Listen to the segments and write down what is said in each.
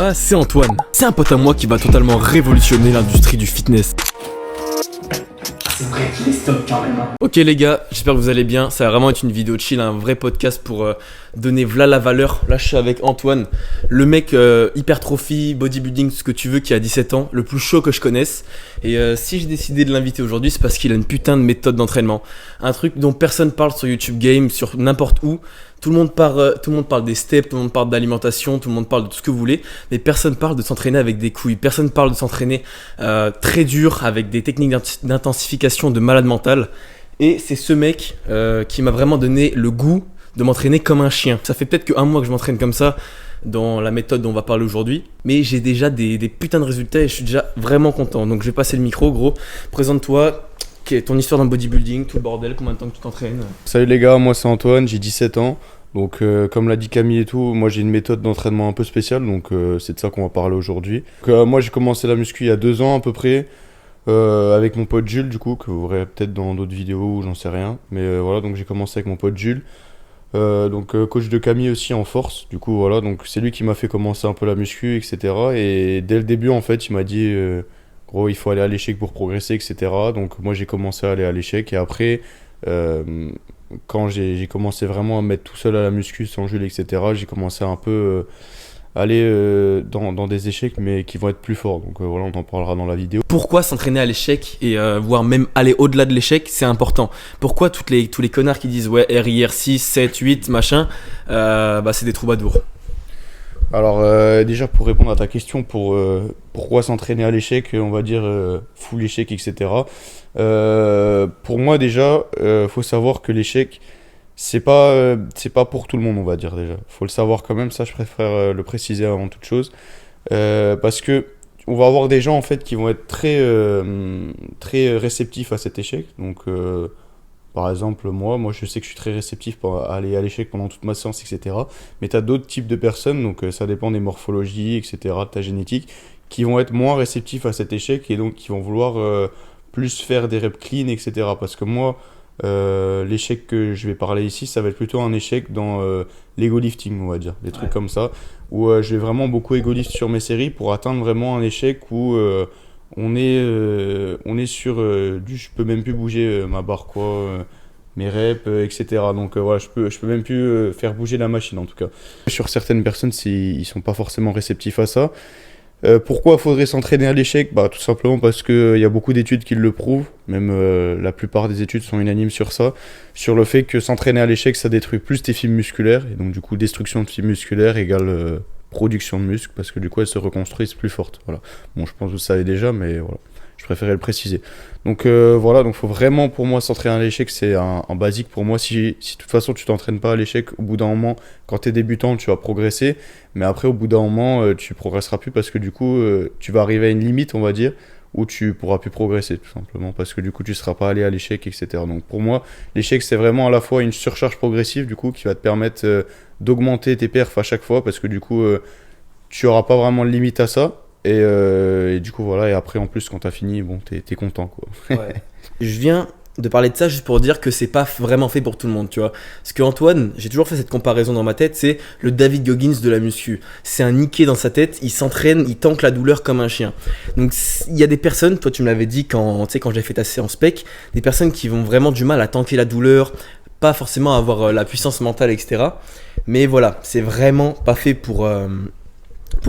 Ah, c'est Antoine. C'est un pote à moi qui va totalement révolutionner l'industrie du fitness. C'est vrai qu'il est stop quand même. Ok les gars, j'espère que vous allez bien. Ça va vraiment être une vidéo chill, un vrai podcast pour donner v'là la valeur. Là je suis avec Antoine, le mec hypertrophie, bodybuilding, ce que tu veux, qui a 17 ans, le plus chaud que je connaisse. Et si j'ai décidé de l'inviter aujourd'hui, c'est parce qu'il a une putain de méthode d'entraînement. Un truc dont personne parle sur YouTube Game, sur n'importe où. Tout le monde parle des steps, tout le monde parle d'alimentation, tout le monde parle de tout ce que vous voulez, mais personne parle de s'entraîner avec des couilles, personne parle de s'entraîner très dur, avec des techniques d'intensification de malade mental. Et c'est ce mec qui m'a vraiment donné le goût de m'entraîner comme un chien. Ça fait peut-être qu'un mois que je m'entraîne comme ça, dans la méthode dont on va parler aujourd'hui, mais j'ai déjà des putains de résultats et je suis déjà vraiment content. Donc je vais passer le micro, gros. Présente-toi. Ton histoire dans le bodybuilding, tout le bordel, combien de temps que tu t'entraînes? Salut les gars, moi c'est Antoine, j'ai 17 ans. Donc comme l'a dit Camille et tout, moi j'ai une méthode d'entraînement un peu spéciale, donc c'est de ça qu'on va parler aujourd'hui. Moi j'ai commencé la muscu il y a 2 ans à peu près, avec mon pote Jules du coup, que vous verrez peut-être dans d'autres vidéos ou j'en sais rien. Mais voilà, donc j'ai commencé avec mon pote Jules, coach de Camille aussi en force. Du coup voilà, donc c'est lui qui m'a fait commencer un peu la muscu, etc. Et dès le début en fait il m'a dit... gros, il faut aller à l'échec pour progresser, etc. Donc moi j'ai commencé à aller à l'échec et après, quand j'ai commencé vraiment à me mettre tout seul à la muscu sans Jules, etc., j'ai commencé à un peu aller dans des échecs mais qui vont être plus forts. Donc voilà, on en parlera dans la vidéo. Pourquoi s'entraîner à l'échec et voire même aller au-delà de l'échec, c'est important. Pourquoi tous les connards qui disent ouais RIR 6, 7, 8, machin, c'est des troubadours. Alors déjà pour répondre à ta question, pourquoi s'entraîner à l'échec, on va dire full échec, etc. Pour moi déjà, faut savoir que l'échec, c'est pas pour tout le monde, on va dire déjà. Faut le savoir quand même, ça je préfère le préciser avant toute chose. Parce que on va avoir des gens en fait qui vont être très réceptifs à cet échec. Donc par exemple, moi je sais que je suis très réceptif pour aller à l'échec pendant toute ma séance, etc. Mais tu as d'autres types de personnes, donc ça dépend des morphologies, etc., de ta génétique, qui vont être moins réceptifs à cet échec et donc qui vont vouloir plus faire des reps clean, etc. Parce que moi, l'échec que je vais parler ici, ça va être plutôt un échec dans l'ego lifting, on va dire, des trucs comme ça, où je vais vraiment beaucoup ego lift sur mes séries pour atteindre vraiment un échec où... on est sur je peux même plus bouger ma barre mes reps, etc. Donc voilà, je peux même plus faire bouger la machine en tout cas. Sur certaines personnes, ils sont pas forcément réceptifs à ça. Pourquoi faudrait s'entraîner à l'échec? Tout simplement parce qu'il y a beaucoup d'études qui le prouvent, même la plupart des études sont unanimes sur ça, sur le fait que s'entraîner à l'échec, ça détruit plus tes fibres musculaires, et donc du coup destruction de fibres musculaires égale production de muscles, parce que du coup elles se reconstruisent plus fortes. Voilà. Bon, je pense que vous le savez déjà, mais voilà, je préférais le préciser. Donc voilà, donc faut vraiment pour moi s'entraîner à l'échec, c'est un basique pour moi. Si de toute façon tu t'entraînes pas à l'échec, au bout d'un moment, quand tu es débutant, tu vas progresser, mais après au bout d'un moment, tu progresseras plus parce que du coup, tu vas arriver à une limite, on va dire, où tu pourras plus progresser tout simplement parce que du coup tu seras pas allé à l'échec, etc. Donc pour moi, l'échec c'est vraiment à la fois une surcharge progressive du coup qui va te permettre d'augmenter tes perfs à chaque fois parce que du coup tu auras pas vraiment de limite à ça et du coup voilà, et après en plus quand t'as fini, bon t'es content quoi. Ouais. Je viens de parler de ça juste pour dire que c'est pas vraiment fait pour tout le monde, tu vois. Parce que Antoine, j'ai toujours fait cette comparaison dans ma tête, c'est le David Goggins de la muscu. C'est un niqué dans sa tête, il s'entraîne, il tanque la douleur comme un chien. Donc il y a des personnes, toi tu me l'avais dit quand j'ai fait ta séance spec, des personnes qui vont vraiment du mal à tanker la douleur, pas forcément avoir la puissance mentale, etc. Mais voilà, c'est vraiment pas fait pour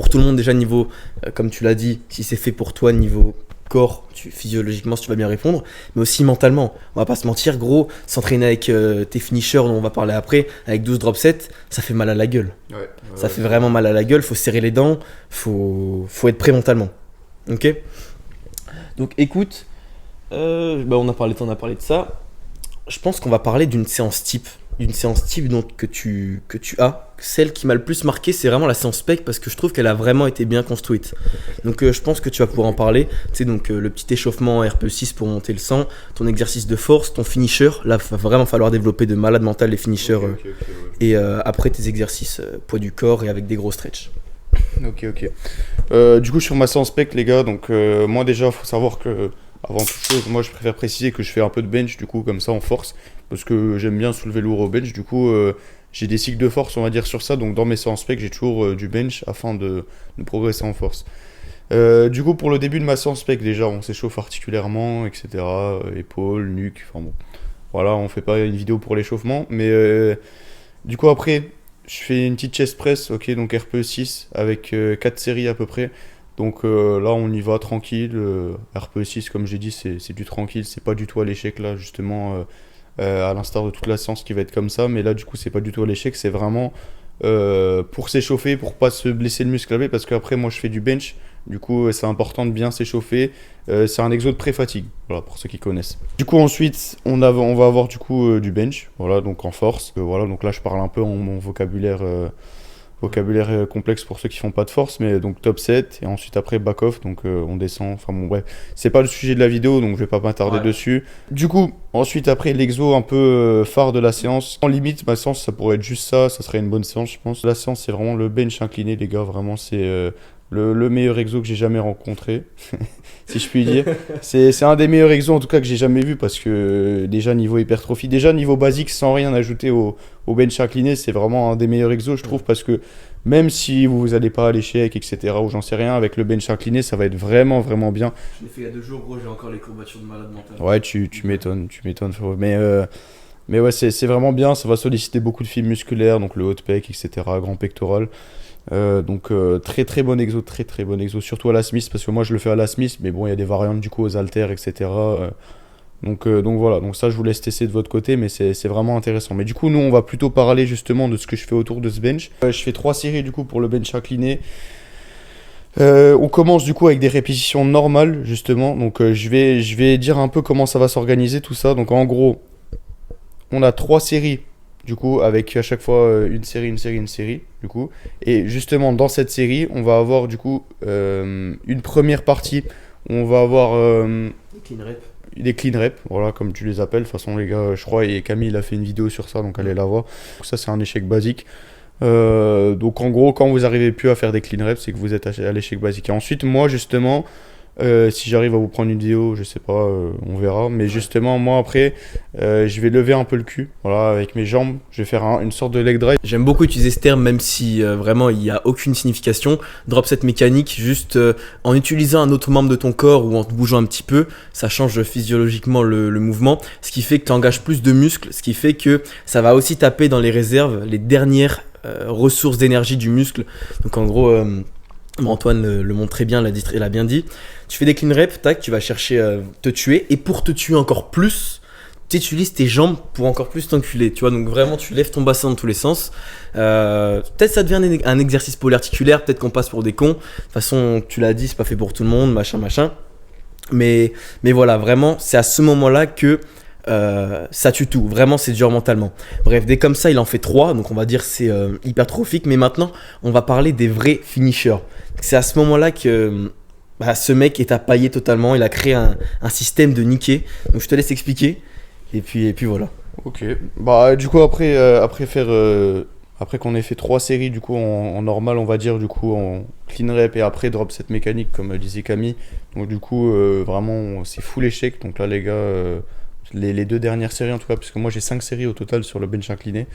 tout le monde déjà niveau, comme tu l'as dit, si c'est fait pour toi niveau corps, physiologiquement si tu vas bien répondre, mais aussi mentalement. On va pas se mentir, gros, s'entraîner avec tes finishers dont on va parler après, avec 12 drop sets, ça fait mal à la gueule. Ça fait vraiment mal à la gueule, faut serrer les dents, faut être prêt mentalement. Ok. Donc écoute, on a parlé de ça. Je pense qu'on va parler d'une séance type. Donc, que tu as. Celle qui m'a le plus marqué, c'est vraiment la séance spec parce que je trouve qu'elle a vraiment été bien construite. Donc je pense que tu vas pouvoir en parler. Tu sais, donc le petit échauffement RPE6 pour monter le sang, ton exercice de force, ton finisher. Là, il va vraiment falloir développer de malade mental les finishers. Okay. Et après tes exercices poids du corps et avec des gros stretch. Ok. Du coup, sur ma séance spec, les gars, donc moi déjà, il faut savoir que avant toute chose, moi je préfère préciser que je fais un peu de bench du coup comme ça en force parce que j'aime bien soulever lourd au bench. Du coup j'ai des cycles de force, on va dire, sur ça. Donc dans mes séances spec, j'ai toujours du bench afin de progresser en force. Du coup, pour le début de ma séance spec, déjà, on s'échauffe articulairement, etc. Épaules, nuque, enfin bon. Voilà, on fait pas une vidéo pour l'échauffement. Mais du coup, après, je fais une petite chest press, ok, donc RPE 6 avec 4 séries à peu près. Donc là, on y va tranquille. RPE 6, comme j'ai dit, c'est du tranquille. C'est pas du tout à l'échec, là, justement, à l'instar de toute la séance qui va être comme ça. Mais là, du coup, c'est pas du tout à l'échec. C'est vraiment pour s'échauffer, pour pas se blesser le muscle à parce qu'après, moi, je fais du bench. Du coup, c'est important de bien s'échauffer. C'est un exo de pré-fatigue, voilà, pour ceux qui connaissent. Du coup, ensuite, on va avoir du coup du bench, voilà, donc en force. Voilà, donc là, je parle un peu en mon vocabulaire complexe pour ceux qui font pas de force, mais donc top 7 et ensuite après back off, donc on descend. Enfin bon, bref, c'est pas le sujet de la vidéo, donc je vais pas m'attarder dessus. Du coup, ensuite après l'exo un peu phare de la séance. En limite, ma séance, ça pourrait être juste ça serait une bonne séance, je pense. La séance, c'est vraiment le bench incliné, les gars, vraiment, c'est le meilleur exo que j'ai jamais rencontré, si je puis dire. C'est un des meilleurs exos en tout cas que j'ai jamais vu parce que déjà niveau hypertrophie, déjà niveau basique sans rien ajouter au bench incliné, c'est vraiment un des meilleurs exos je trouve parce que même si vous n'allez pas à l'échec, etc. ou j'en sais rien, avec le bench incliné, ça va être vraiment vraiment bien. Je l'ai fait il y a 2 jours, gros, j'ai encore les courbatures de malade mental. Ouais, tu m'étonnes, frérot. Mais ouais, c'est vraiment bien, ça va solliciter beaucoup de fibres musculaires, donc le haut de pec, etc., grand pectoral. Donc très très bon exo, surtout à la Smith parce que moi je le fais à la Smith, mais bon il y a des variantes du coup aux haltères, etc. Donc voilà, donc ça je vous laisse tester de votre côté, mais c'est vraiment intéressant. Mais du coup nous on va plutôt parler justement de ce que je fais autour de ce bench. Je fais 3 séries du coup pour le bench incliné. On commence du coup avec des répétitions normales justement, donc je vais dire un peu comment ça va s'organiser tout ça. Donc en gros on a 3 séries. Du coup, avec à chaque fois une série, du coup. Et justement, dans cette série, on va avoir du coup une première partie. On va avoir des clean reps, voilà, comme tu les appelles. De toute façon, les gars, je crois, et Camille il a fait une vidéo sur ça, donc allez la voir. Donc ça, c'est un échec basique. Donc en gros, quand vous n'arrivez plus à faire des clean reps, c'est que vous êtes à l'échec basique. Et ensuite, moi, justement, si j'arrive à vous prendre une vidéo, je sais pas, on verra. Mais justement, moi après, je vais lever un peu le cul, voilà, avec mes jambes. Je vais faire une sorte de leg drive. J'aime beaucoup utiliser ce terme, même si vraiment il n'y a aucune signification. Drop set mécanique, juste en utilisant un autre membre de ton corps ou en te bougeant un petit peu, ça change physiologiquement le mouvement, ce qui fait que tu engages plus de muscles, ce qui fait que ça va aussi taper dans les réserves, les dernières ressources d'énergie du muscle. Donc en gros, Antoine le montre très bien, l'a bien dit. Tu fais des clean reps, tac, tu vas chercher te tuer, et pour te tuer encore plus, tu utilises tes jambes pour encore plus t'enculer, tu vois. Donc vraiment, tu lèves ton bassin dans tous les sens. Peut-être ça devient un exercice polyarticulaire, peut-être qu'on passe pour des cons. De toute façon, tu l'as dit, c'est pas fait pour tout le monde, machin. Mais voilà, vraiment, c'est à ce moment-là que ça tue tout. Vraiment, c'est dur mentalement. Bref, dès comme ça, il en fait 3, donc on va dire c'est hypertrophique. Mais maintenant, on va parler des vrais finishers. C'est à ce moment-là que ce mec est appaillé totalement. Il a créé un système de niquer. Donc je te laisse expliquer. Et puis voilà. Ok. Bah du coup après qu'on ait fait 3 séries du coup en normal, on va dire du coup en clean rep et après drop set mécanique comme disait Camille. Donc du coup vraiment c'est full échec. Donc là les gars, les 2 dernières séries en tout cas, parce que moi j'ai 5 séries au total sur le bench incliné.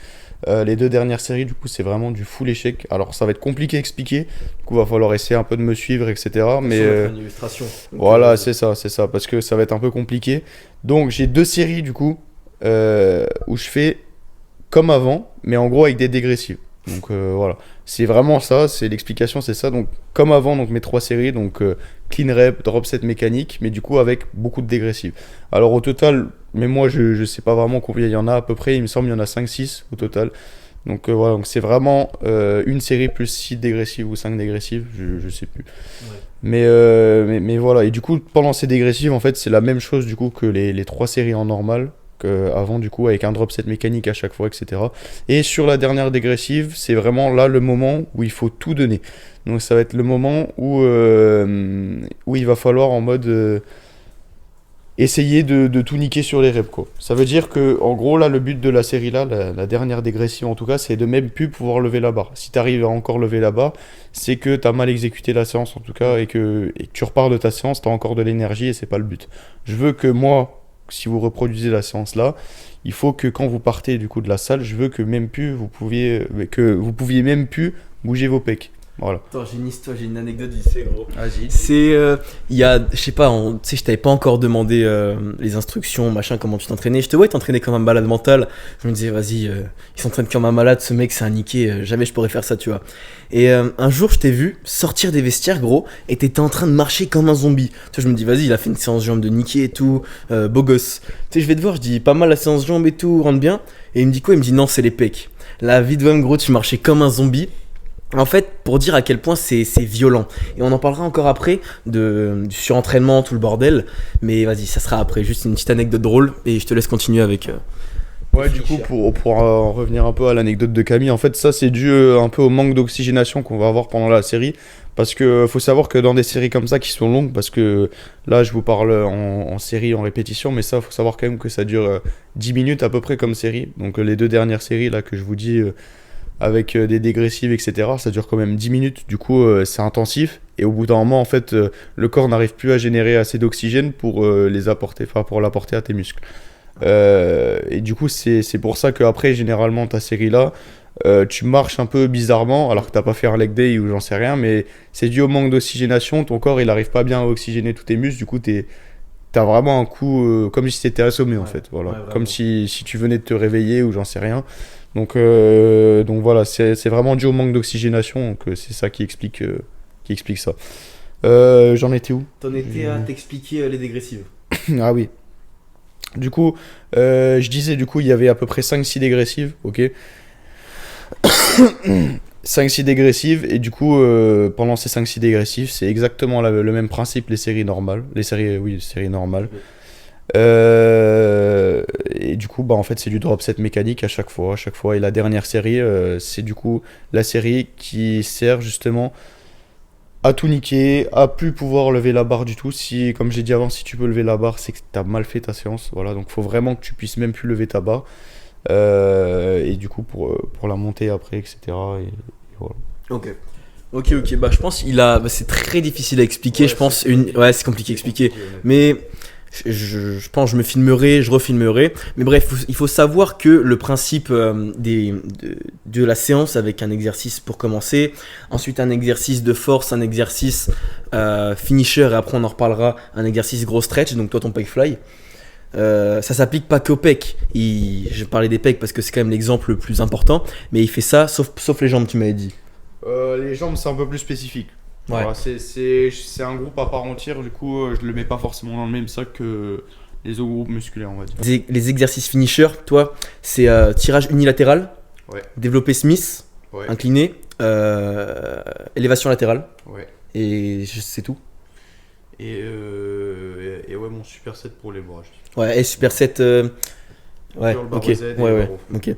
Les 2 dernières séries du coup c'est vraiment du full échec. Alors ça va être compliqué à expliquer, du coup va falloir essayer un peu de me suivre, etc. Mais une illustration. Donc, voilà, c'est ça, parce que ça va être un peu compliqué. Donc j'ai 2 séries du coup où je fais comme avant, mais en gros avec des dégressives. Donc voilà, c'est vraiment ça, c'est l'explication, c'est ça. Donc comme avant, donc mes 3 séries, donc clean rep, drop set mécanique, mais du coup avec beaucoup de dégressives. Alors au total, mais moi je sais pas vraiment combien il y en a à peu près, il me semble il y en a 5-6 au total. Donc voilà, donc c'est vraiment une série plus 6 dégressives ou 5 dégressives, je sais plus. Ouais. Mais voilà, et du coup pendant ces dégressives en fait c'est la même chose du coup que les 3 séries en normal. Avant du coup avec un drop set mécanique à chaque fois, etc. Et sur la dernière dégressive, c'est vraiment là le moment où il faut tout donner. Donc ça va être le moment où il va falloir en mode essayer de tout niquer sur les reps, quoi. Ça veut dire que en gros là le but de la série là, la dernière dégressive en tout cas, c'est de même plus pouvoir lever la barre. Si tu arrives à encore lever la barre, c'est que tu as mal exécuté la séance en tout cas et que tu repars de ta séance, tu as encore de l'énergie et c'est pas le but. Je veux que moi si vous reproduisez la séance là, il faut que quand vous partez du coup de la salle, je veux que vous pouviez même plus bouger vos pecs. Voilà. Attends, j'ai une histoire, j'ai une anecdote vite fait, gros. Vas-y. C'est, il y a, je sais pas, tu sais, je t'avais pas encore demandé les instructions, machin, comment tu t'entraînais. Je te voyais t'entraîner comme un malade mental. Je me disais, vas-y, il s'entraîne comme un malade, ce mec, c'est un niqué, jamais je pourrais faire ça, tu vois. Et un jour, je t'ai vu sortir des vestiaires, gros, et t'étais en train de marcher comme un zombie. Tu vois, je me dis, vas-y, il a fait une séance jambes de niqué et tout, beau gosse. Tu sais, je vais te voir, je dis, pas mal la séance jambes et tout, rentre bien. Et il me dit quoi? Il me dit, non, c'est les pecs. La vie de même, gros, tu marchais comme un zombie. En fait, pour dire à quel point c'est violent. Et on en parlera encore après du surentraînement, tout le bordel. Mais vas-y, ça sera après. Juste une petite anecdote drôle et je te laisse continuer avec. Ouais, du coup, pour en revenir un peu à l'anecdote de Camille, en fait, ça c'est dû un peu au manque d'oxygénation qu'on va avoir pendant la série. Parce que faut savoir que dans des séries comme ça qui sont longues, parce que là je vous parle en série, en répétition, mais ça faut savoir quand même que ça dure 10 minutes à peu près comme série. Donc les 2 dernières séries là que je vous dis. Avec des dégressives, etc. Ça dure quand même 10 minutes, du coup c'est intensif, et au bout d'un moment, en fait, le corps n'arrive plus à générer assez d'oxygène pour pour l'apporter à tes muscles. Et du coup, c'est pour ça qu'après, généralement, ta série là, tu marches un peu bizarrement, alors que t'as pas fait un leg day ou j'en sais rien, mais c'est dû au manque d'oxygénation, ton corps il arrive pas bien à oxygéner tous tes muscles, du coup t'as vraiment un coup comme si t'étais assommé en fait, voilà. Comme si tu venais de te réveiller ou j'en sais rien. Donc voilà, c'est vraiment dû au manque d'oxygénation, donc c'est ça qui explique ça. J'en étais où? T'en étais à t'expliquer les dégressives. Ah oui. Du coup, je disais, du coup, il y avait à peu près 5-6 dégressives, ok. 5-6 dégressives, et du coup, pendant ces 5-6 dégressives, c'est exactement le même principe, les séries normales. Les séries normales. Et du coup, bah, en fait, c'est du drop set mécanique à chaque fois. Et la dernière série, c'est du coup la série qui sert justement à tout niquer, à plus pouvoir lever la barre du tout. Si, comme j'ai dit avant, si tu peux lever la barre, c'est que tu as mal fait ta séance. Voilà, donc il faut vraiment que tu puisses même plus lever ta barre. Et du coup, pour la monter après, etc. Et voilà. Ok, bah je pense c'est très difficile à expliquer, Ouais, je pense. Ouais, c'est compliqué à expliquer. Mais je pense que je me filmerai, je refilmerai. Mais bref, il faut savoir que le principe de la séance, avec un exercice pour commencer, ensuite un exercice de force, un exercice finisher, et après on en reparlera, un exercice gros stretch, donc toi ton pec fly. Ça s'applique pas qu'au pec. Je parlais des pecs parce que c'est quand même l'exemple le plus important, mais il fait ça sauf les jambes, tu m'avais dit. Les jambes, c'est un peu plus spécifique. Ouais. Voilà, c'est un groupe à part entière, du coup je le mets pas forcément dans le même sac que les autres groupes musculaires, on va dire. Les exercices finisher, toi, c'est tirage unilatéral, Ouais. développé Smith, Ouais. incliné, élévation latérale, Ouais. et c'est tout. Et ouais, mon superset pour les bras. Ouais, et superset. Ouais, Sur le barre ok. Z et le Ouais, barre haut. ok.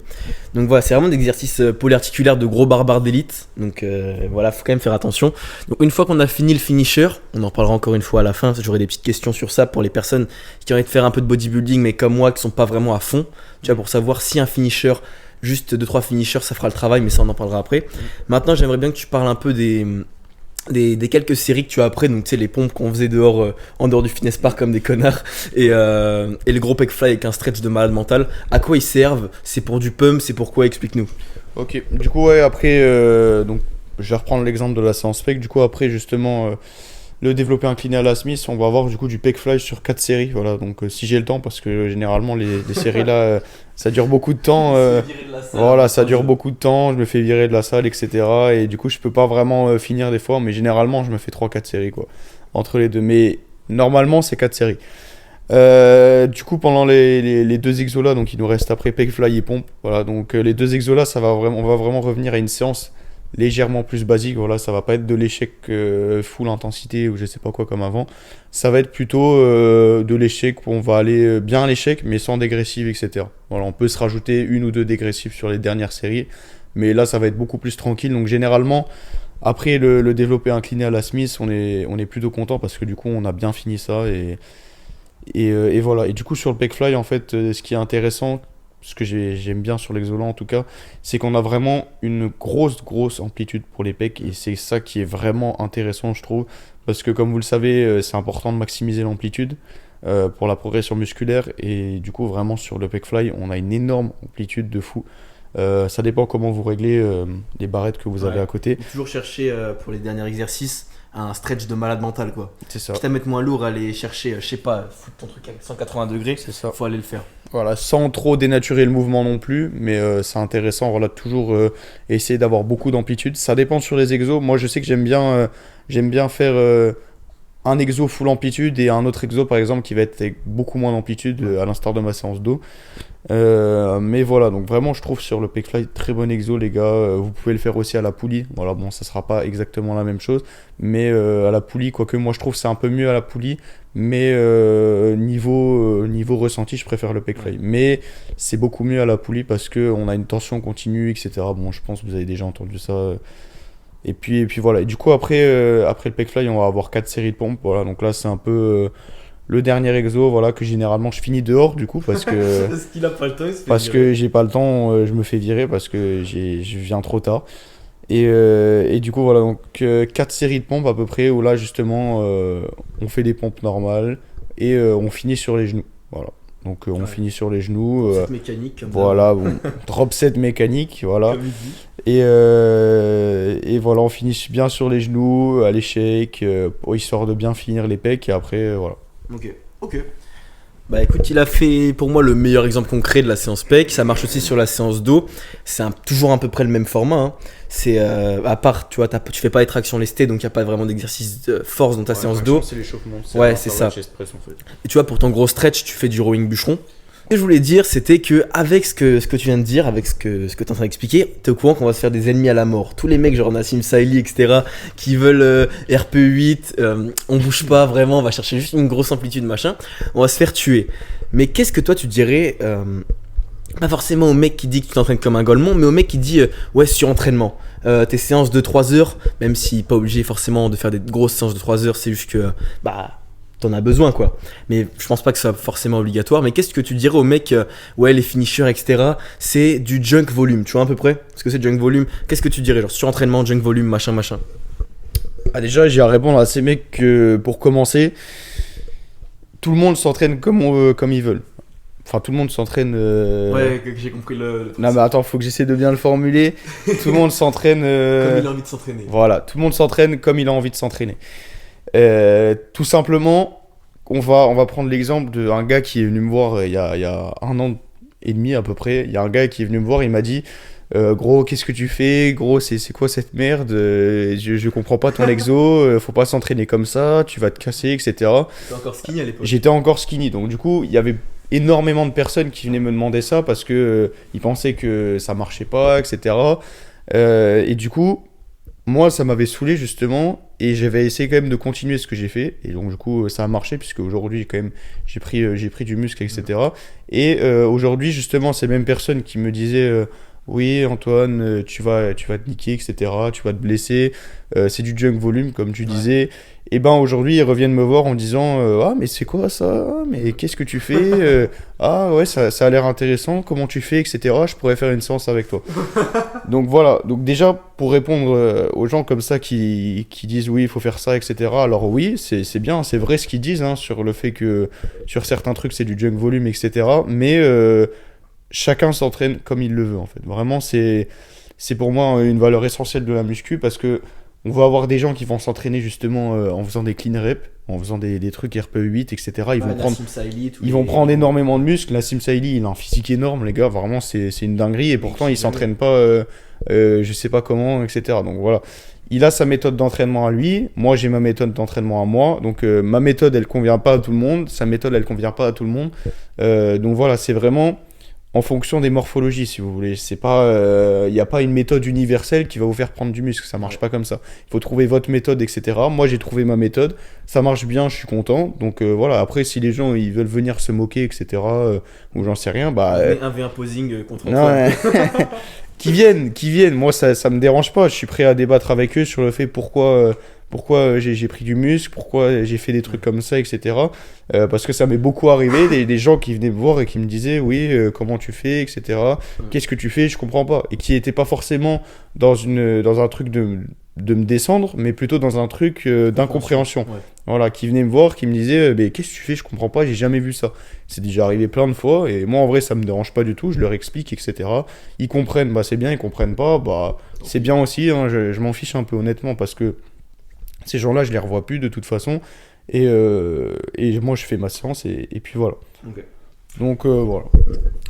Donc voilà, c'est vraiment des exercices polyarticulaires de gros barbares d'élite. Donc voilà, faut quand même faire attention. Donc une fois qu'on a fini le finisher, on en parlera encore une fois à la fin. J'aurai des petites questions sur ça pour les personnes qui ont envie de faire un peu de bodybuilding, mais comme moi, qui sont pas vraiment à fond. Tu vois, pour savoir si un finisher, juste 2-3 finishers, ça fera le travail, mais ça on en parlera après. Maintenant, j'aimerais bien que tu parles un peu des quelques séries que tu as après, donc tu sais, les pompes qu'on faisait dehors, en dehors du fitness park comme des connards, et le gros pec fly avec un stretch de malade mental. À quoi ils servent? C'est pour du pump? C'est pourquoi? Explique-nous. Ok, du coup, ouais, après, donc, je vais reprendre l'exemple de la séance pec. Du coup, après, justement, le développé incliné à la Smith, on va avoir du coup du pec fly sur 4 séries. Voilà, donc si j'ai le temps, parce que généralement, les séries là, ça dure beaucoup de temps. Voilà, ça dure beaucoup de temps, je me fais virer de la salle, etc. Et du coup, je peux pas vraiment finir des fois, mais généralement, je me fais 3-4 séries, quoi, entre les deux. Mais normalement, c'est 4 séries. Du coup, pendant les 2 exos là, donc il nous reste après pec fly et pompe. Voilà, donc les 2 exos là, on va vraiment revenir à une séance légèrement plus basique. Voilà, ça va pas être de l'échec full intensité ou je sais pas quoi comme avant. Ça va être plutôt de l'échec où on va aller bien à l'échec, mais sans dégressive, etc. Voilà, on peut se rajouter 1 ou 2 dégressives sur les dernières séries, mais là, ça va être beaucoup plus tranquille. Donc généralement, après le développé incliné à la Smith, on est plutôt content parce que du coup, on a bien fini ça et voilà. Et du coup, sur le pec fly, en fait, ce qui est intéressant, ce que j'aime bien sur l'exolant en tout cas, c'est qu'on a vraiment une grosse amplitude pour les pecs, et c'est ça qui est vraiment intéressant, je trouve, parce que comme vous le savez, c'est important de maximiser l'amplitude. pour la progression musculaire. Et du coup, vraiment, sur le pec fly, on a une énorme amplitude de fou. Ça dépend comment vous réglez les barrettes que vous avez à côté. Faut toujours chercher pour les derniers exercices un stretch de malade mental, quoi. C'est ça. Quitte à mettre moins lourd, aller chercher, je sais pas, foutre ton truc à 180 degrés, C'est ça. faut aller le faire. Voilà, sans trop dénaturer le mouvement non plus, mais c'est intéressant, voilà, toujours essayer d'avoir beaucoup d'amplitude. Ça dépend sur les exos. Moi, je sais que j'aime bien faire un exo full amplitude et un autre exo, par exemple, qui va être avec beaucoup moins d'amplitude, à l'instar de ma séance dos. Mais voilà, donc vraiment, je trouve sur le pec fly, très bon exo, les gars. Vous pouvez le faire aussi à la poulie. Voilà, bon, ça sera pas exactement la même chose, mais à la poulie, quoique moi, je trouve que c'est un peu mieux à la poulie. Mais niveau ressenti, je préfère le pec fly. Mais c'est beaucoup mieux à la poulie parce qu'on a une tension continue, etc. Bon, je pense que vous avez déjà entendu ça. Et puis voilà. Et du coup, après le pec fly, on va avoir 4 séries de pompes. Voilà, donc là, c'est un peu le dernier exo, voilà, que généralement je finis dehors, du coup, parce que, Parce qu'il a pas le temps, il se fait parce virer. que j'ai pas le temps, je me fais virer parce que je viens trop tard. Et du coup, voilà, donc 4 séries de pompes à peu près, où là, justement, on fait des pompes normales et on finit sur les genoux. Voilà. Donc on Ouais. finit sur les genoux. Cette mécanique, comme Voilà, bon, drop set mécanique, voilà. comme il dit. Et voilà, on finit bien sur les genoux, à l'échec, histoire de bien finir les pecs, et après, voilà. Ok. Bah écoute, il a fait pour moi le meilleur exemple concret de la séance pec. Ça marche aussi sur la séance dos. C'est toujours à peu près le même format, hein. C'est à part, tu vois, tu fais pas les tractions lestées, donc il n'y a pas vraiment d'exercice de force dans ta séance dos. C'est l'échauffement. Ouais, c'est ça. Chest press, en fait. Et tu vois, pour ton gros stretch, tu fais du rowing bûcheron. Ce que je voulais dire, c'était que avec ce que tu viens de dire, avec ce que tu es en train d'expliquer, t'es au courant qu'on va se faire des ennemis à la mort. Tous les mecs, genre Nassim Saïli, etc., qui veulent RPE8, on bouge pas vraiment, on va chercher juste une grosse amplitude, machin, on va se faire tuer. Mais qu'est-ce que toi tu dirais, pas forcément au mec qui dit que tu t'entraînes comme un golemon, mais au mec qui dit ouais, surentraînement. Tes séances de 3 heures, même si pas obligé forcément de faire des grosses séances de 3 heures, c'est juste que t'en as besoin, quoi. Mais je pense pas que ce soit forcément obligatoire. Mais qu'est-ce que tu dirais aux mecs, ouais, les finishers, etc., c'est du junk volume, tu vois à peu près ce que c'est junk volume? Qu'est-ce que tu dirais, genre surentraînement, junk volume, machin. Ah, déjà, j'ai à répondre à ces mecs que, pour commencer, tout le monde s'entraîne comme ils veulent. Enfin, tout le monde s'entraîne. Ouais, que j'ai compris le Non, mais attends, faut que j'essaie de bien le formuler. Tout le monde s'entraîne. comme il a envie de s'entraîner. Voilà, tout le monde s'entraîne comme il a envie de s'entraîner. Tout simplement, on va prendre l'exemple d'un gars qui est venu me voir il y a 1 an et demi à peu près. Il y a un gars qui est venu me voir, il m'a dit gros, qu'est-ce que tu fais? Gros, c'est quoi cette merde? Je comprends pas ton exo, faut pas s'entraîner comme ça, tu vas te casser, etc. T'es encore skinny à l'époque. J'étais encore skinny, donc du coup, il y avait énormément de personnes qui venaient me demander ça parce que ils pensaient que ça marchait pas, etc. Et du coup, moi, ça m'avait saoulé justement, et j'avais essayé quand même de continuer ce que j'ai fait, et donc du coup, ça a marché puisque aujourd'hui, quand même, j'ai pris du muscle, etc. Et aujourd'hui, justement, ces mêmes personnes qui me disaient oui, Antoine, tu vas te niquer, etc. Tu vas te blesser, c'est du junk volume, comme tu disais. Et ben aujourd'hui, ils reviennent me voir en disant ah, mais c'est quoi ça? Ah, mais qu'est-ce que tu fais? Ah ouais, ça a l'air intéressant, comment tu fais, etc. Je pourrais faire une séance avec toi. Donc voilà, donc déjà, pour répondre aux gens comme ça qui disent oui, il faut faire ça, etc. Alors oui, c'est bien, c'est vrai ce qu'ils disent sur le fait que sur certains trucs, c'est du junk volume, etc. Mais chacun s'entraîne comme il le veut, en fait. Vraiment, c'est pour moi une valeur essentielle de la muscu parce que on va avoir des gens qui vont s'entraîner justement en faisant des clean reps, en faisant des trucs RPE8, etc. Ils vont prendre énormément de muscles. Nassim Saïli, il a un physique énorme, les gars. Vraiment, c'est une dinguerie. Et pourtant, il s'entraîne pas, je sais pas comment, etc. Donc voilà. Il a sa méthode d'entraînement à lui. Moi, j'ai ma méthode d'entraînement à moi. Donc ma méthode, elle convient pas à tout le monde. Sa méthode, elle convient pas à tout le monde. Donc voilà, c'est vraiment en fonction des morphologies, si vous voulez. C'est pas, il n'y a pas une méthode universelle qui va vous faire prendre du muscle. Ça marche pas comme ça. Il faut trouver votre méthode, etc. Moi, j'ai trouvé ma méthode. Ça marche bien, je suis content. Donc voilà. Après, si les gens ils veulent venir se moquer, etc. Ou j'en sais rien, un V1 posing contre non, Antoine. qui viennent. Moi, ça me dérange pas. Je suis prêt à débattre avec eux sur le fait pourquoi j'ai pris du muscle, pourquoi j'ai fait des trucs comme ça, etc. Parce que ça m'est beaucoup arrivé, des gens qui venaient me voir et qui me disaient oui, comment tu fais, etc. Qu'est-ce que tu fais, je comprends pas. Et qui n'étaient pas forcément dans un truc de de me descendre, mais plutôt dans un truc d'incompréhension. Ouais. Voilà, qui venait me voir, qui me disait mais qu'est-ce que tu fais, je comprends pas, j'ai jamais vu ça. C'est déjà arrivé plein de fois, et moi en vrai ça me dérange pas du tout, je leur explique, etc. Ils comprennent, bah c'est bien, ils comprennent pas, bah c'est bien aussi, hein, je m'en fiche un peu honnêtement, parce que ces gens-là je les revois plus de toute façon, et moi je fais ma séance, et puis voilà. Ok. Donc voilà.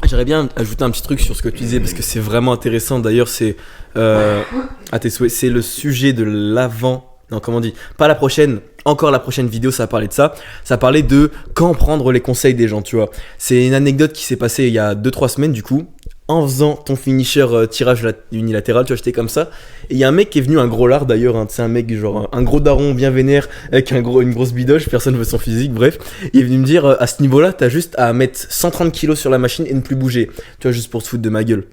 J'aimerais bien ajouter un petit truc sur ce que tu disais parce que c'est vraiment intéressant. D'ailleurs, c'est à tes souhaits, c'est le sujet de l'avant. Non, comment on dit? Pas la prochaine. Encore la prochaine vidéo, ça parlait de ça. Ça parlait de quand prendre les conseils des gens, tu vois. C'est une anecdote qui s'est passée il y a 2-3 semaines du coup. En faisant ton finisher tirage unilatéral, tu vois, j'étais comme ça. Et il y a un mec qui est venu, un gros lard d'ailleurs, hein, c'est un mec genre un gros daron bien vénère avec une grosse bidoche, personne veut son physique, bref. Il est venu me dire à ce niveau-là, t'as juste à mettre 130 kilos sur la machine et ne plus bouger, tu vois, juste pour te foutre de ma gueule.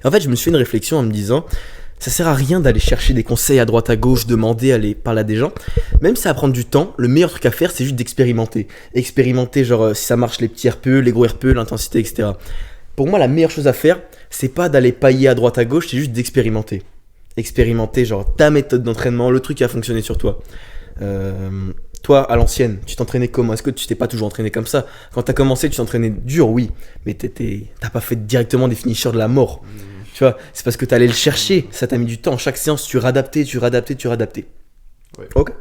Et en fait, je me suis fait une réflexion en me disant, ça sert à rien d'aller chercher des conseils à droite à gauche, demander, aller parler à des gens. Même si ça va prendre du temps, le meilleur truc à faire, c'est juste d'expérimenter. Expérimenter, genre si ça marche les petits RPE, les gros RPE, l'intensité, etc. Pour moi, la meilleure chose à faire, c'est pas d'aller pailler à droite à gauche, c'est juste d'expérimenter. Expérimenter, genre ta méthode d'entraînement, le truc qui a fonctionné sur toi. Toi, à l'ancienne, tu t'entraînais comment? Est-ce que tu t'es pas toujours entraîné comme ça? Quand t'as commencé, tu t'entraînais dur, oui, mais t'as pas fait directement des finishers de la mort. Tu vois, c'est parce que t'allais le chercher, ça t'a mis du temps. Chaque séance, tu réadaptais. Ouais. Ok.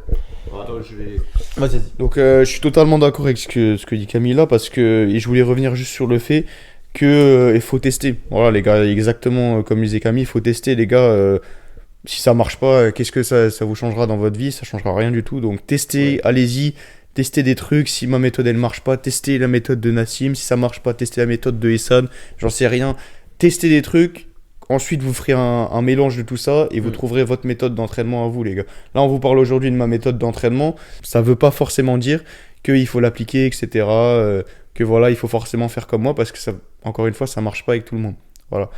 Attends, je vais... Vas-y. Donc je suis totalement d'accord avec ce que dit Camille là, parce que et je voulais revenir juste sur le fait que il faut tester. Voilà les gars, exactement comme disait Camille, il faut tester les gars. Si ça marche pas, qu'est-ce que ça vous changera dans votre vie? Ça changera rien du tout. Donc testez, allez-y, testez des trucs. Si ma méthode elle marche pas, testez la méthode de Nassim. Si ça marche pas, testez la méthode de Essan. J'en sais rien. Testez des trucs. Ensuite, vous ferez un mélange de tout ça et vous trouverez votre méthode d'entraînement à vous, les gars. Là, on vous parle aujourd'hui de ma méthode d'entraînement. Ça veut pas forcément dire qu'il faut l'appliquer, etc. Que voilà, il faut forcément faire comme moi parce que ça, encore une fois, ça marche pas avec tout le monde. Voilà.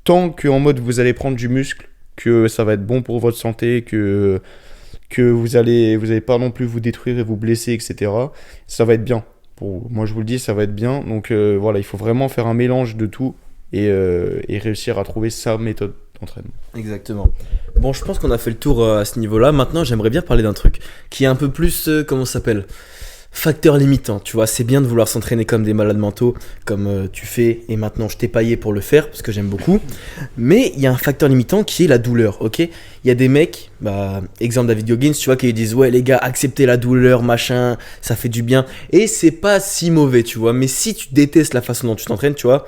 Tant qu'en mode vous allez prendre du muscle, que ça va être bon pour votre santé, que vous allez pas non plus vous détruire et vous blesser, etc. Ça va être bien. Moi, je vous le dis, ça va être bien. Donc voilà, il faut vraiment faire un mélange de tout. Et réussir à trouver sa méthode d'entraînement. Exactement. Bon, je pense qu'on a fait le tour à ce niveau-là. Maintenant, j'aimerais bien parler d'un truc qui est un peu plus, comment ça s'appelle? Facteur limitant, tu vois. C'est bien de vouloir s'entraîner comme des malades mentaux, comme tu fais, et maintenant je t'ai paillé pour le faire, parce que j'aime beaucoup. Mais il y a un facteur limitant qui est la douleur, ok? Il y a des mecs, exemple David Goggins, tu vois, qui disent, ouais les gars, acceptez la douleur, machin, ça fait du bien. Et c'est pas si mauvais, tu vois. Mais si tu détestes la façon dont tu t'entraînes, tu vois,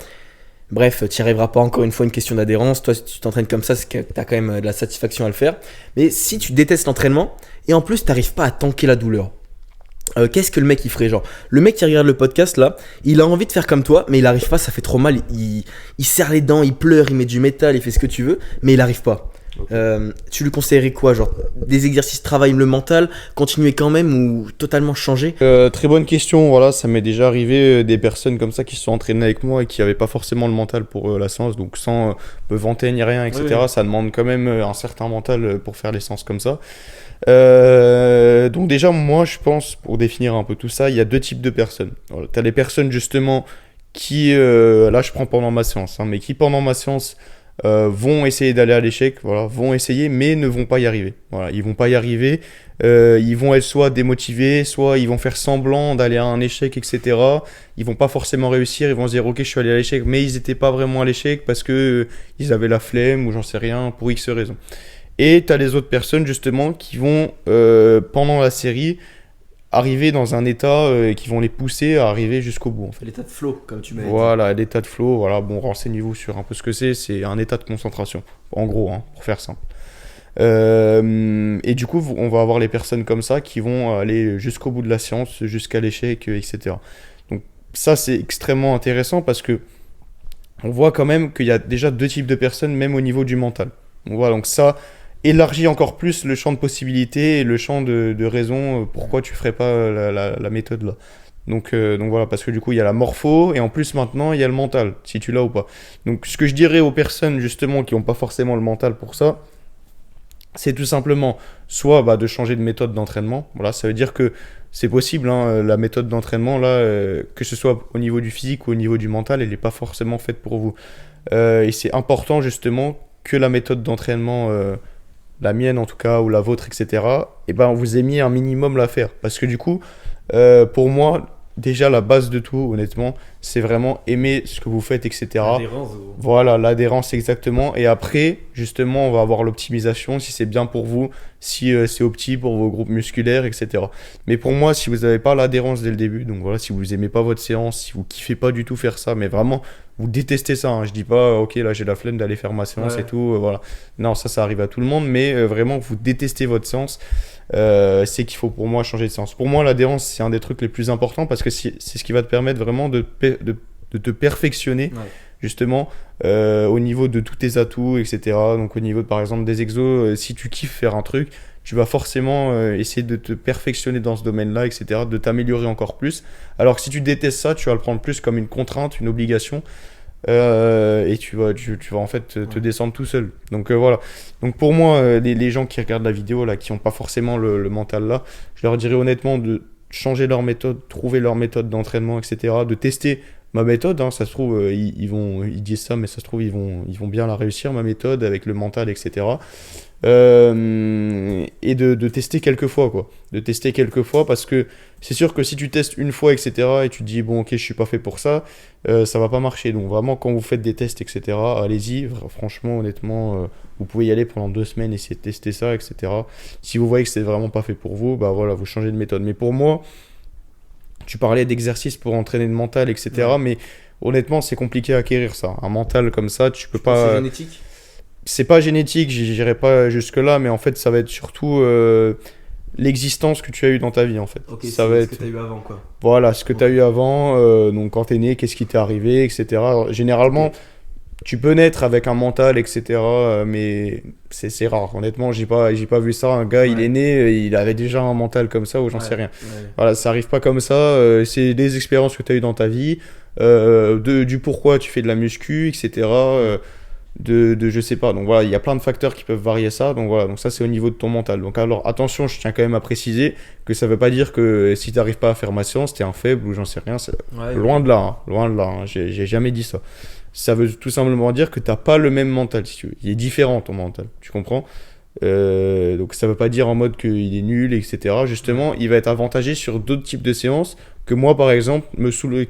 bref, tu n'y arriveras pas, encore une fois, une question d'adhérence. Toi, si tu t'entraînes comme ça, c'est que tu as quand même de la satisfaction à le faire. Mais si tu détestes l'entraînement, et en plus, tu n'arrives pas à tanker la douleur, qu'est-ce que le mec il ferait? Genre, le mec qui regarde le podcast là, il a envie de faire comme toi, mais il n'arrive pas, ça fait trop mal. Il serre les dents, il pleure, il met du métal, il fait ce que tu veux, mais il n'arrive pas. Okay. Tu lui conseillerais quoi? Genre des exercices travaillent le mental, continuer quand même ou totalement changer? Très bonne question, voilà, ça m'est déjà arrivé des personnes comme ça qui se sont entraînées avec moi et qui n'avaient pas forcément le mental pour la séance, donc sans me vanter ni rien, etc. Oui. Ça demande quand même un certain mental pour faire les séances comme ça. Donc déjà moi je pense, pour définir un peu tout ça, il y a deux types de personnes. Voilà, tu as les personnes justement qui, là je prends pendant ma séance, hein, mais qui pendant ma séance vont essayer d'aller à l'échec, voilà, vont essayer mais ne vont pas y arriver. Voilà, ils vont pas y arriver, ils vont être soit démotivés, soit ils vont faire semblant d'aller à un échec, etc. Ils vont pas forcément réussir, ils vont se dire ok je suis allé à l'échec, mais ils étaient pas vraiment à l'échec parce que ils avaient la flemme ou j'en sais rien pour X raison. Et tu as les autres personnes justement qui vont pendant la série arriver dans un état qui vont les pousser à arriver jusqu'au bout en fait. L'état de flow comme tu m'as dit. Voilà, l'état de flow, voilà, bon renseignez-vous sur un peu ce que c'est un état de concentration en gros, hein, pour faire simple. Et du coup on va avoir les personnes comme ça qui vont aller jusqu'au bout de la séance, jusqu'à l'échec, etc. Donc ça c'est extrêmement intéressant parce que on voit quand même qu'il y a déjà deux types de personnes même au niveau du mental. Donc voilà, donc ça élargit encore plus le champ de possibilités et le champ de raisons pourquoi tu ferais pas la méthode là. Donc voilà, parce que du coup il y a la morpho et en plus maintenant il y a le mental, si tu l'as ou pas. Donc ce que je dirais aux personnes justement qui n'ont pas forcément le mental pour ça, c'est tout simplement soit de changer de méthode d'entraînement. Voilà, ça veut dire que c'est possible, hein, la méthode d'entraînement là, que ce soit au niveau du physique ou au niveau du mental, elle n'est pas forcément faite pour vous. Et c'est important justement que la méthode d'entraînement, la mienne en tout cas, ou la vôtre, etc., et ben, on vous a mis un minimum à faire. Parce que du coup, pour moi, déjà, la base de tout, honnêtement, c'est vraiment aimer ce que vous faites, etc. L'adhérence, Voilà, l'adhérence exactement. Et après, justement, on va avoir l'optimisation, si c'est bien pour vous, si c'est opti pour vos groupes musculaires, etc. Mais pour moi, si vous n'avez pas l'adhérence dès le début, donc voilà, si vous aimez pas votre séance, si vous kiffez pas du tout faire ça, mais vraiment, vous détestez ça, hein. Je dis pas, ok, là j'ai la flemme d'aller faire ma séance Ouais. et tout, voilà. Non, ça arrive à tout le monde, mais vraiment, vous détestez votre séance. C'est qu'il faut pour moi changer de séance. Pour moi, l'adhérence, c'est un des trucs les plus importants parce que c'est ce qui va te permettre vraiment de te perfectionner, Ouais. justement, au niveau de tous tes atouts, etc. Donc, au niveau, par exemple, des exos, si tu kiffes faire un truc, tu vas forcément essayer de te perfectionner dans ce domaine-là, etc., de t'améliorer encore plus. Alors que si tu détestes ça, tu vas le prendre plus comme une contrainte, une obligation. Et tu vas en fait te descendre tout seul. Donc voilà. Donc pour moi, les gens qui regardent la vidéo là, qui n'ont pas forcément le mental là, je leur dirais honnêtement de changer leur méthode, trouver leur méthode d'entraînement, etc. De tester ma méthode. Hein, ça se trouve, ils disent ça, mais ça se trouve, ils vont bien la réussir, ma méthode, avec le mental, etc. Et de tester quelques fois, quoi. De tester quelques fois parce que c'est sûr que si tu testes une fois, etc., et tu te dis, bon, ok, je suis pas fait pour ça, ça va pas marcher. Donc vraiment, quand vous faites des tests, etc., allez-y. Franchement, honnêtement, vous pouvez y aller pendant 2 semaines, essayer de tester ça, etc. Si vous voyez que c'est vraiment pas fait pour vous, bah voilà, vous changez de méthode. Mais pour moi, tu parlais d'exercices pour entraîner le mental, etc., Ouais. mais honnêtement, c'est compliqué à acquérir ça. Un mental comme ça, tu peux C'est pas. génétique. C'est pas génétique, j'irai pas jusque-là, mais en fait, ça va être surtout l'existence que tu as eu dans ta vie, en fait. Ok, Ça c'est va ce être, que tu as eu avant, quoi. voilà, ce que tu as Ok. eu avant, donc quand t'es né, qu'est-ce qui t'est arrivé, etc. Alors, généralement, tu peux naître avec un mental, etc., mais c'est rare. Honnêtement, j'ai pas vu ça. Un gars, il Ouais. est né, il avait déjà un mental comme ça, ou j'en sais rien. Ouais. Voilà, ça arrive pas comme ça. C'est des expériences que tu as eues dans ta vie, du pourquoi tu fais de la muscu, etc. Je sais pas. Donc voilà, il y a plein de facteurs qui peuvent varier ça. Donc voilà, donc ça c'est au niveau de ton mental. Donc alors attention, je tiens quand même à préciser que ça veut pas dire que si tu n'arrives pas à faire ma séance, t'es un faible ou j'en sais rien. Ouais. Loin de là, hein, loin de là. Hein. J'ai jamais dit ça. Ça veut tout simplement dire que t'as pas le même mental, si tu veux. Il est différent ton mental, tu comprends? Donc ça veut pas dire en mode qu'il est nul, etc. Justement, il va être avantagé sur d'autres types de séances que moi, par exemple,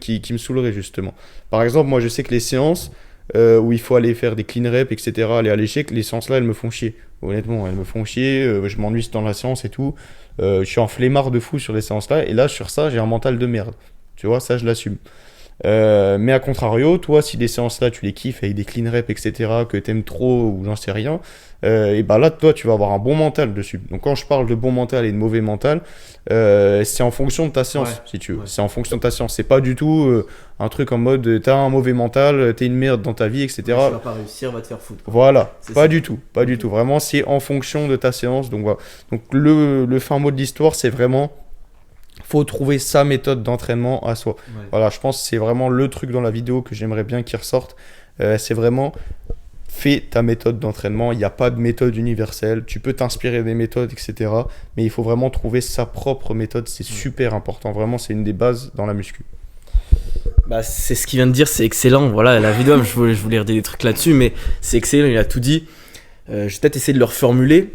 qui me saoulerait justement. Par exemple, moi je sais que les séances où il faut aller faire des clean reps, etc., aller à l'échec, les séances là, elles me font chier. Honnêtement, elles me font chier, je m'ennuie dans la séance et tout. Je suis en flemmard de fou sur les séances là, et là, sur ça, j'ai un mental de merde. Tu vois, ça, je l'assume. Mais à contrario, toi, si les séances là, tu les kiffes avec des clean reps, etc., que t'aimes trop ou j'en sais rien, et bah là, toi, tu vas avoir un bon mental dessus. Donc, quand je parle de bon mental et de mauvais mental, c'est en fonction de ta séance, Ouais. si tu veux. Ouais. C'est en fonction de ta séance. C'est pas du tout un truc en mode t'as un mauvais mental, t'es une merde dans ta vie, etc. Tu vas pas réussir, va te faire foutre. Voilà, C'est pas ça. du tout, pas du tout. Vraiment, c'est en fonction de ta séance. Donc voilà. Donc le fin mot de l'histoire, c'est vraiment faut trouver sa méthode d'entraînement à soi. Ouais. Voilà, je pense que c'est vraiment le truc dans la vidéo que j'aimerais bien qu'il ressorte. C'est vraiment fais ta méthode d'entraînement. Il n'y a pas de méthode universelle. Tu peux t'inspirer des méthodes, etc. Mais il faut vraiment trouver sa propre méthode. C'est super important. Vraiment, c'est une des bases dans la muscu. Bah, c'est ce qu'il vient de dire, c'est excellent. Voilà, la vidéo, je voulais redire des trucs là-dessus, mais c'est excellent, il a tout dit. Je vais peut-être essayer de le reformuler.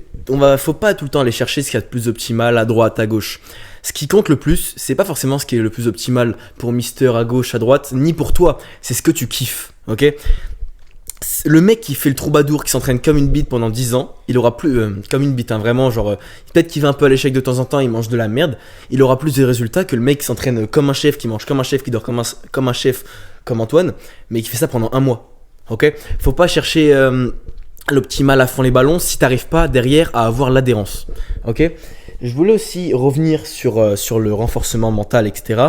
Faut pas tout le temps aller chercher ce qu'il y a de plus optimal à droite, à gauche. Ce qui compte le plus, c'est pas forcément ce qui est le plus optimal pour Mister à gauche, à droite, ni pour toi. C'est ce que tu kiffes, ok? Le mec qui fait le troubadour, qui s'entraîne comme une bite pendant 10 ans, il aura plus, comme une bite, hein, vraiment, genre, peut-être qu'il va un peu à l'échec de temps en temps, il mange de la merde, il aura plus de résultats que le mec qui s'entraîne comme un chef, qui mange comme un chef, qui dort comme un chef, comme Antoine, mais qui fait ça pendant un mois, ok? Faut pas chercher l'optimal à fond les ballons si t'arrives pas derrière à avoir l'adhérence, ok? Je voulais aussi revenir sur le renforcement mental, etc.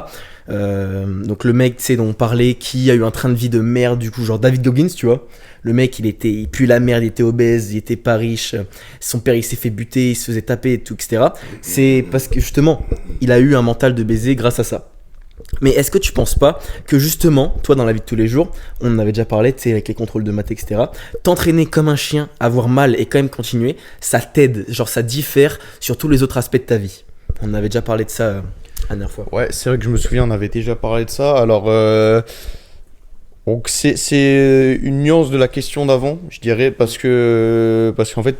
Donc le mec, tu sais, dont on parlait, qui a eu un train de vie de merde, du coup, genre David Goggins, tu vois. Le mec, il pue la merde, il était obèse, il était pas riche, son père, il s'est fait buter, il se faisait taper et tout, etc. C'est parce que justement, il a eu un mental de baiser grâce à ça. Mais est-ce que tu penses pas que justement, toi dans la vie de tous les jours, on en avait déjà parlé, tu sais, avec les contrôles de maths, etc., t'entraîner comme un chien, avoir mal et quand même continuer, ça t'aide, genre ça diffère sur tous les autres aspects de ta vie. On en avait déjà parlé de ça la dernière fois. Ouais, c'est vrai que je me souviens, on avait déjà parlé de ça. Alors, Donc c'est une nuance de la question d'avant, je dirais, parce qu'en fait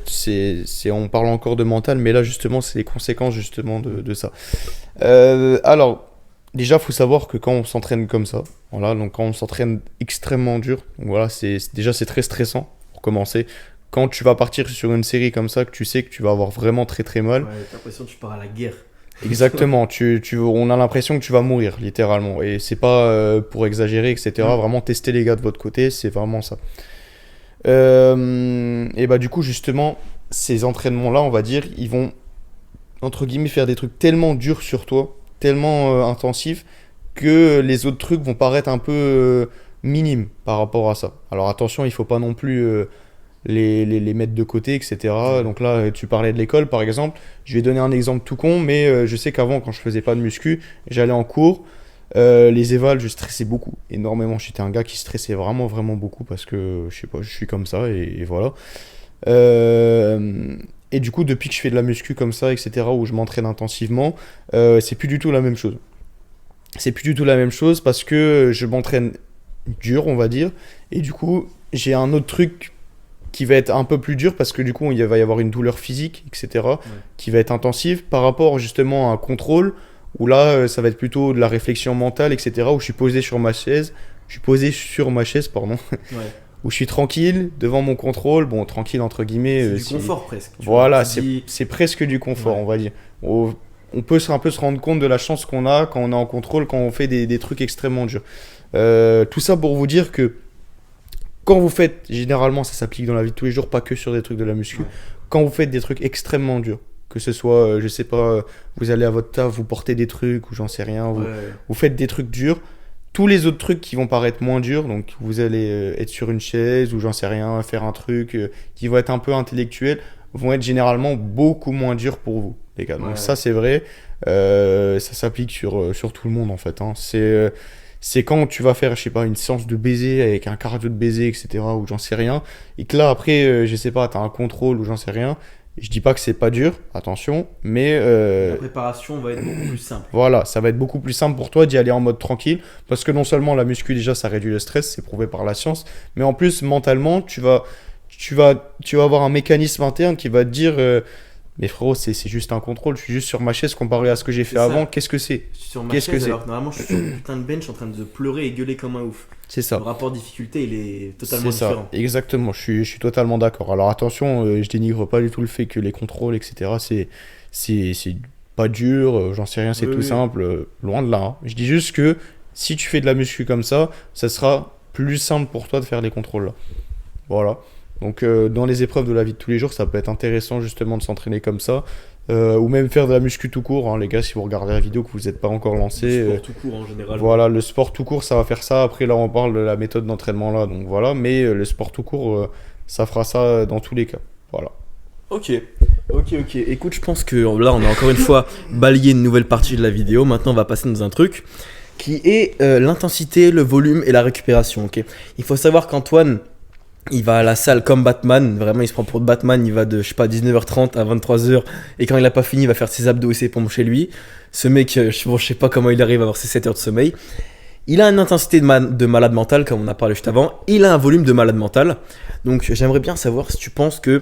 on parle encore de mental, mais là justement c'est les conséquences justement de ça. Alors déjà faut savoir que quand on s'entraîne comme ça, voilà, donc quand on s'entraîne extrêmement dur, donc voilà, c'est très stressant pour commencer. Quand tu vas partir sur une série comme ça, que tu sais que tu vas avoir vraiment très très mal. Ouais, t'as l'impression que tu pars à la guerre. Exactement, on a l'impression que tu vas mourir, littéralement. Et c'est pas pour exagérer, etc. Vraiment tester les gars de votre côté, c'est vraiment ça. Et bah du coup, justement, ces entraînements-là, on va dire, ils vont, entre guillemets, faire des trucs tellement durs sur toi, tellement intensifs, que les autres trucs vont paraître un peu minimes par rapport à ça. Alors attention, il faut pas non plus les mettre de côté, etc. Donc là, tu parlais de l'école, par exemple. Je vais donner un exemple tout con, mais je sais qu'avant, quand je faisais pas de muscu, j'allais en cours. Les évals, je stressais beaucoup, énormément. J'étais un gars qui stressait vraiment, vraiment beaucoup parce que, je sais pas, je suis comme ça et voilà. Et du coup, depuis que je fais de la muscu comme ça, etc., où je m'entraîne intensivement, c'est plus du tout la même chose. C'est plus du tout la même chose parce que je m'entraîne dur, on va dire. Et du coup, j'ai un autre truc qui va être un peu plus dur parce que du coup il va y avoir une douleur physique, etc., qui va être intensive par rapport justement à un contrôle où là ça va être plutôt de la réflexion mentale, etc., où je suis posé sur ma chaise, pardon, où je suis tranquille devant mon contrôle, bon tranquille entre guillemets. C'est du confort presque. Voilà, c'est presque du confort, on va dire. On peut un peu se rendre compte de la chance qu'on a quand on est en contrôle, quand on fait des trucs extrêmement durs. Tout ça pour vous dire que quand vous faites, généralement ça s'applique dans la vie de tous les jours, pas que sur des trucs de la muscu, quand vous faites des trucs extrêmement durs, que ce soit, je sais pas, vous allez à votre taf, vous portez des trucs ou j'en sais rien, vous faites des trucs durs, tous les autres trucs qui vont paraître moins durs, donc vous allez être sur une chaise ou j'en sais rien, faire un truc qui va être un peu intellectuel, vont être généralement beaucoup moins durs pour vous, les gars. Donc ça c'est vrai, ça s'applique sur tout le monde en fait, hein. C'est quand tu vas faire, je sais pas, une séance de baiser avec un cardio de baiser, etc., ou j'en sais rien, et que là, après, je sais pas, t'as un contrôle ou j'en sais rien. Je dis pas que c'est pas dur, attention, mais la préparation va être beaucoup plus simple. Voilà, ça va être beaucoup plus simple pour toi d'y aller en mode tranquille, parce que non seulement la muscu, déjà, ça réduit le stress, c'est prouvé par la science, mais en plus, mentalement, tu vas avoir un mécanisme interne qui va te dire... mais frérot, c'est juste un contrôle, je suis juste sur ma chaise comparé à ce que j'ai fait avant, qu'est-ce que c'est ? Sur ma chaise, alors normalement je suis sur une putain de bench en train de pleurer et gueuler comme un ouf. C'est ça. Le rapport difficulté, il est totalement différent. Exactement, je suis totalement d'accord. Alors attention, je dénigre pas du tout le fait que les contrôles, etc., c'est pas dur, j'en sais rien, c'est tout simple, loin de là. Hein. Je dis juste que si tu fais de la muscu comme ça sera plus simple pour toi de faire les contrôles là. Voilà. Donc dans les épreuves de la vie de tous les jours, ça peut être intéressant justement de s'entraîner comme ça, ou même faire de la muscu tout court, hein, les gars, si vous regardez la vidéo que vous n'êtes pas encore lancé. Le sport tout court en général. Voilà, le sport tout court, ça va faire ça. Après là, on parle de la méthode d'entraînement là, donc voilà. Mais le sport tout court, ça fera ça dans tous les cas. Voilà. Ok. Écoute, je pense que là, on a encore une fois balayé une nouvelle partie de la vidéo. Maintenant, on va passer dans un truc qui est l'intensité, le volume et la récupération. Ok. Il faut savoir qu'Antoine, il va à la salle comme Batman, vraiment il se prend pour Batman, il va de, je sais pas, 19h30 à 23h, et quand il a pas fini, il va faire ses abdos et ses pompes chez lui. Ce mec, je sais pas comment il arrive à avoir ses 7 heures de sommeil. Il a une intensité de malade mental, comme on a parlé juste avant, il a un volume de malade mental. Donc j'aimerais bien savoir si tu penses que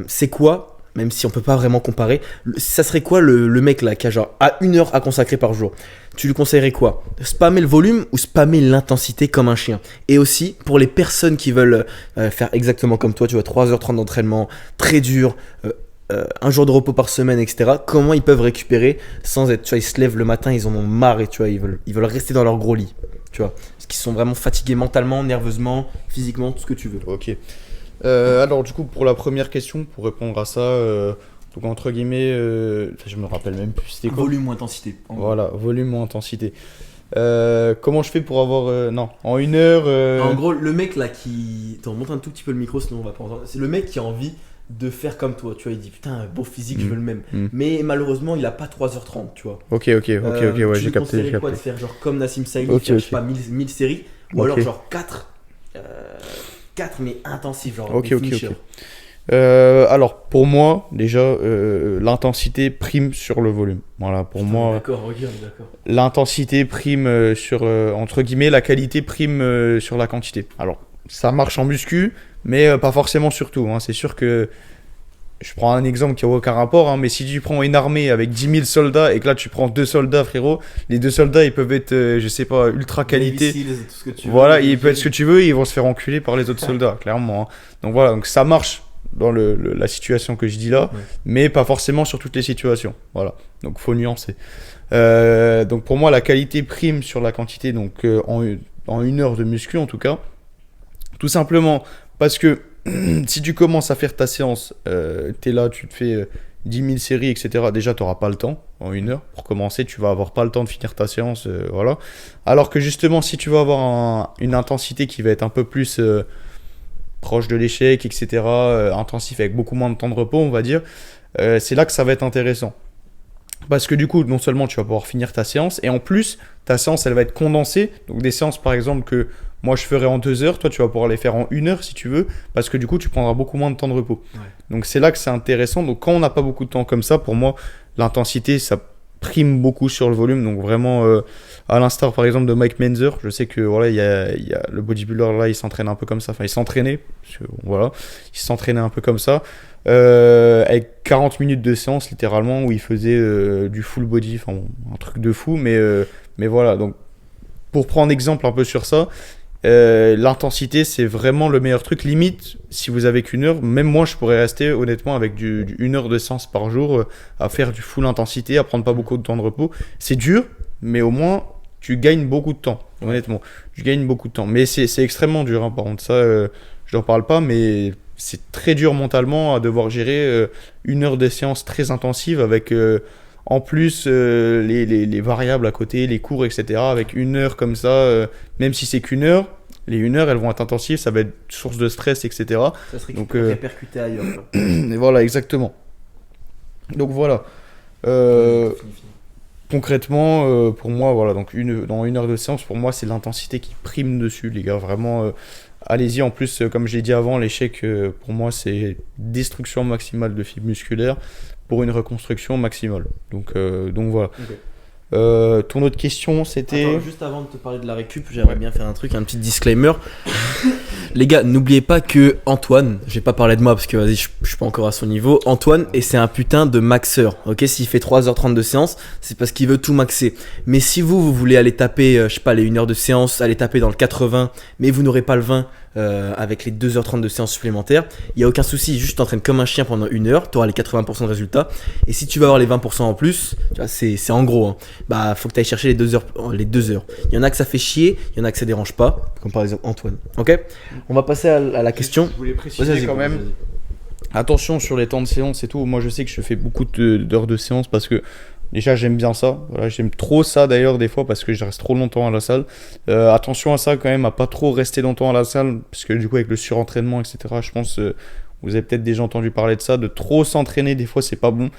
c'est quoi, même si on peut pas vraiment comparer, ça serait quoi le mec là qui a genre à 1 heure à consacrer par jour? Tu lui conseillerais quoi? Spammer le volume ou spammer l'intensité comme un chien? Et aussi, pour les personnes qui veulent faire exactement comme toi, tu vois, 3h30 d'entraînement, très dur, un jour de repos par semaine, etc. Comment ils peuvent récupérer sans être, tu vois, ils se lèvent le matin, ils en ont marre et tu vois, ils veulent rester dans leur gros lit, tu vois, parce qu'ils sont vraiment fatigués mentalement, nerveusement, physiquement, tout ce que tu veux. Ok. Alors du coup, pour la première question, pour répondre à ça... Donc entre guillemets, je me rappelle même plus c'était quoi. Volume ou intensité. Voilà, volume ou intensité. Comment je fais pour avoir... non, en 1 heure... En gros, le mec là qui... Attends, monte un tout petit peu le micro sinon on va pas entendre. C'est le mec qui a envie de faire comme toi, tu vois, il dit putain, beau physique, je veux le même. Mais malheureusement, il a pas 3h30, tu vois. Ok, ouais, j'ai capté. Tu quoi de faire genre comme Nassim Saïli, faire, je sais pas, 1000 séries, ou alors genre 4 mais intensif, genre Ok. Alors, pour moi, déjà, l'intensité prime sur le volume. Voilà, pour moi, D'accord, regarde, d'accord. l'intensité prime sur, entre guillemets, la qualité prime sur la quantité. Alors, ça marche en muscu, mais pas forcément sur tout, hein. C'est sûr que, je prends un exemple qui n'a aucun rapport, hein, mais si tu prends une armée avec 10 000 soldats et que là tu prends deux soldats, frérot, les deux soldats ils peuvent être, je sais pas, ultra qualité. Navy Seals, tout ce que tu Voilà, veux, ils peuvent être ce que tu veux, et ils vont se faire enculer par les autres soldats, clairement, hein. Donc voilà, donc ça marche dans la situation que je dis là, Ouais. mais pas forcément sur toutes les situations. Voilà, donc faut nuancer. Donc pour moi, la qualité prime sur la quantité, donc en une heure de muscu en tout cas. Tout simplement parce que si tu commences à faire ta séance, t'es là, tu te fais 10 000 séries, etc. Déjà, tu n'auras pas le temps en une heure. Pour commencer, tu vas avoir pas le temps de finir ta séance. Voilà. Alors que justement, si tu vas avoir une intensité qui va être un peu plus proche de l'échec, etc., intensif avec beaucoup moins de temps de repos, on va dire, c'est là que ça va être intéressant. Parce que du coup, non seulement tu vas pouvoir finir ta séance, et en plus, ta séance, elle va être condensée. Donc des séances, par exemple, que moi je ferais en 2 heures, toi tu vas pouvoir les faire en 1 heure si tu veux, parce que du coup, tu prendras beaucoup moins de temps de repos. Ouais. Donc c'est là que c'est intéressant. Donc quand on n'a pas beaucoup de temps comme ça, pour moi, l'intensité, ça prime beaucoup sur le volume. Donc vraiment, à l'instar par exemple de Mike Menzer, je sais que voilà, il y a le bodybuilder là, il s'entraîne un peu comme ça. Enfin, il s'entraînait, parce que, voilà, il s'entraînait un peu comme ça. Avec 40 minutes de séance littéralement où il faisait du full body, enfin bon, un truc de fou, mais voilà. Donc pour prendre exemple un peu sur ça, l'intensité c'est vraiment le meilleur truc. Limite, si vous avez qu'une heure, même moi je pourrais rester honnêtement avec du 1 heure de séance par jour à faire du full intensité, à prendre pas beaucoup de temps de repos. C'est dur, mais au moins tu gagnes beaucoup de temps, honnêtement. Tu gagnes beaucoup de temps, mais c'est extrêmement dur, hein, par contre ça je n'en parle pas, mais c'est très dur mentalement à devoir gérer 1 heure de séance très intensive avec en plus les variables à côté, les cours, etc. Avec 1 heure comme ça, même si c'est qu'une heure, les 1 heure elles vont être intensives, ça va être source de stress, etc. Ça serait Donc, répercuté ailleurs. Quoi. Et voilà, exactement. Donc voilà. Concrètement, pour moi, voilà, donc dans 1 heure de séance, pour moi, c'est l'intensité qui prime dessus, les gars. Vraiment, allez-y. En plus, comme je l'ai dit avant, l'échec, pour moi, c'est destruction maximale de fibres musculaires pour une reconstruction maximale. Donc voilà. Ok. Ton autre question, c'était... Attends, juste avant de te parler de la récup, j'aimerais bien faire un truc, un petit disclaimer. Les gars, n'oubliez pas que Antoine, je vais pas parler de moi parce que vas-y, je suis pas encore à son niveau. Antoine, et c'est un putain de maxeur. Ok, s'il fait 3h30 de séance, c'est parce qu'il veut tout maxer. Mais si vous voulez aller taper, je sais pas, les 1 heure de séance, aller taper dans le 80, mais vous n'aurez pas le 20 avec les 2h30 de séance supplémentaires, il y a aucun souci. Juste t'entraînes comme un chien pendant 1 heure, tu auras les 80% de résultats. Et si tu vas avoir les 20% en plus, tu vois, c'est en gros, hein, bah faut que tu ailles chercher les 2 heures, les 2 heures. Il y en a que ça fait chier, il y en a que ça dérange pas, comme par exemple Antoine. Ok, on va passer à la question. Je voulais préciser Vas-y, quand même. vas-y. Attention sur les temps de séance et tout. Moi, je sais que je fais beaucoup d'heures de séance parce que déjà, j'aime bien ça. Voilà, j'aime trop ça d'ailleurs, des fois, parce que je reste trop longtemps à la salle. Attention à ça quand même, à pas trop rester longtemps à la salle, parce que du coup, avec le surentraînement, etc., je pense, vous avez peut-être déjà entendu parler de ça, de trop s'entraîner, des fois, c'est pas bon.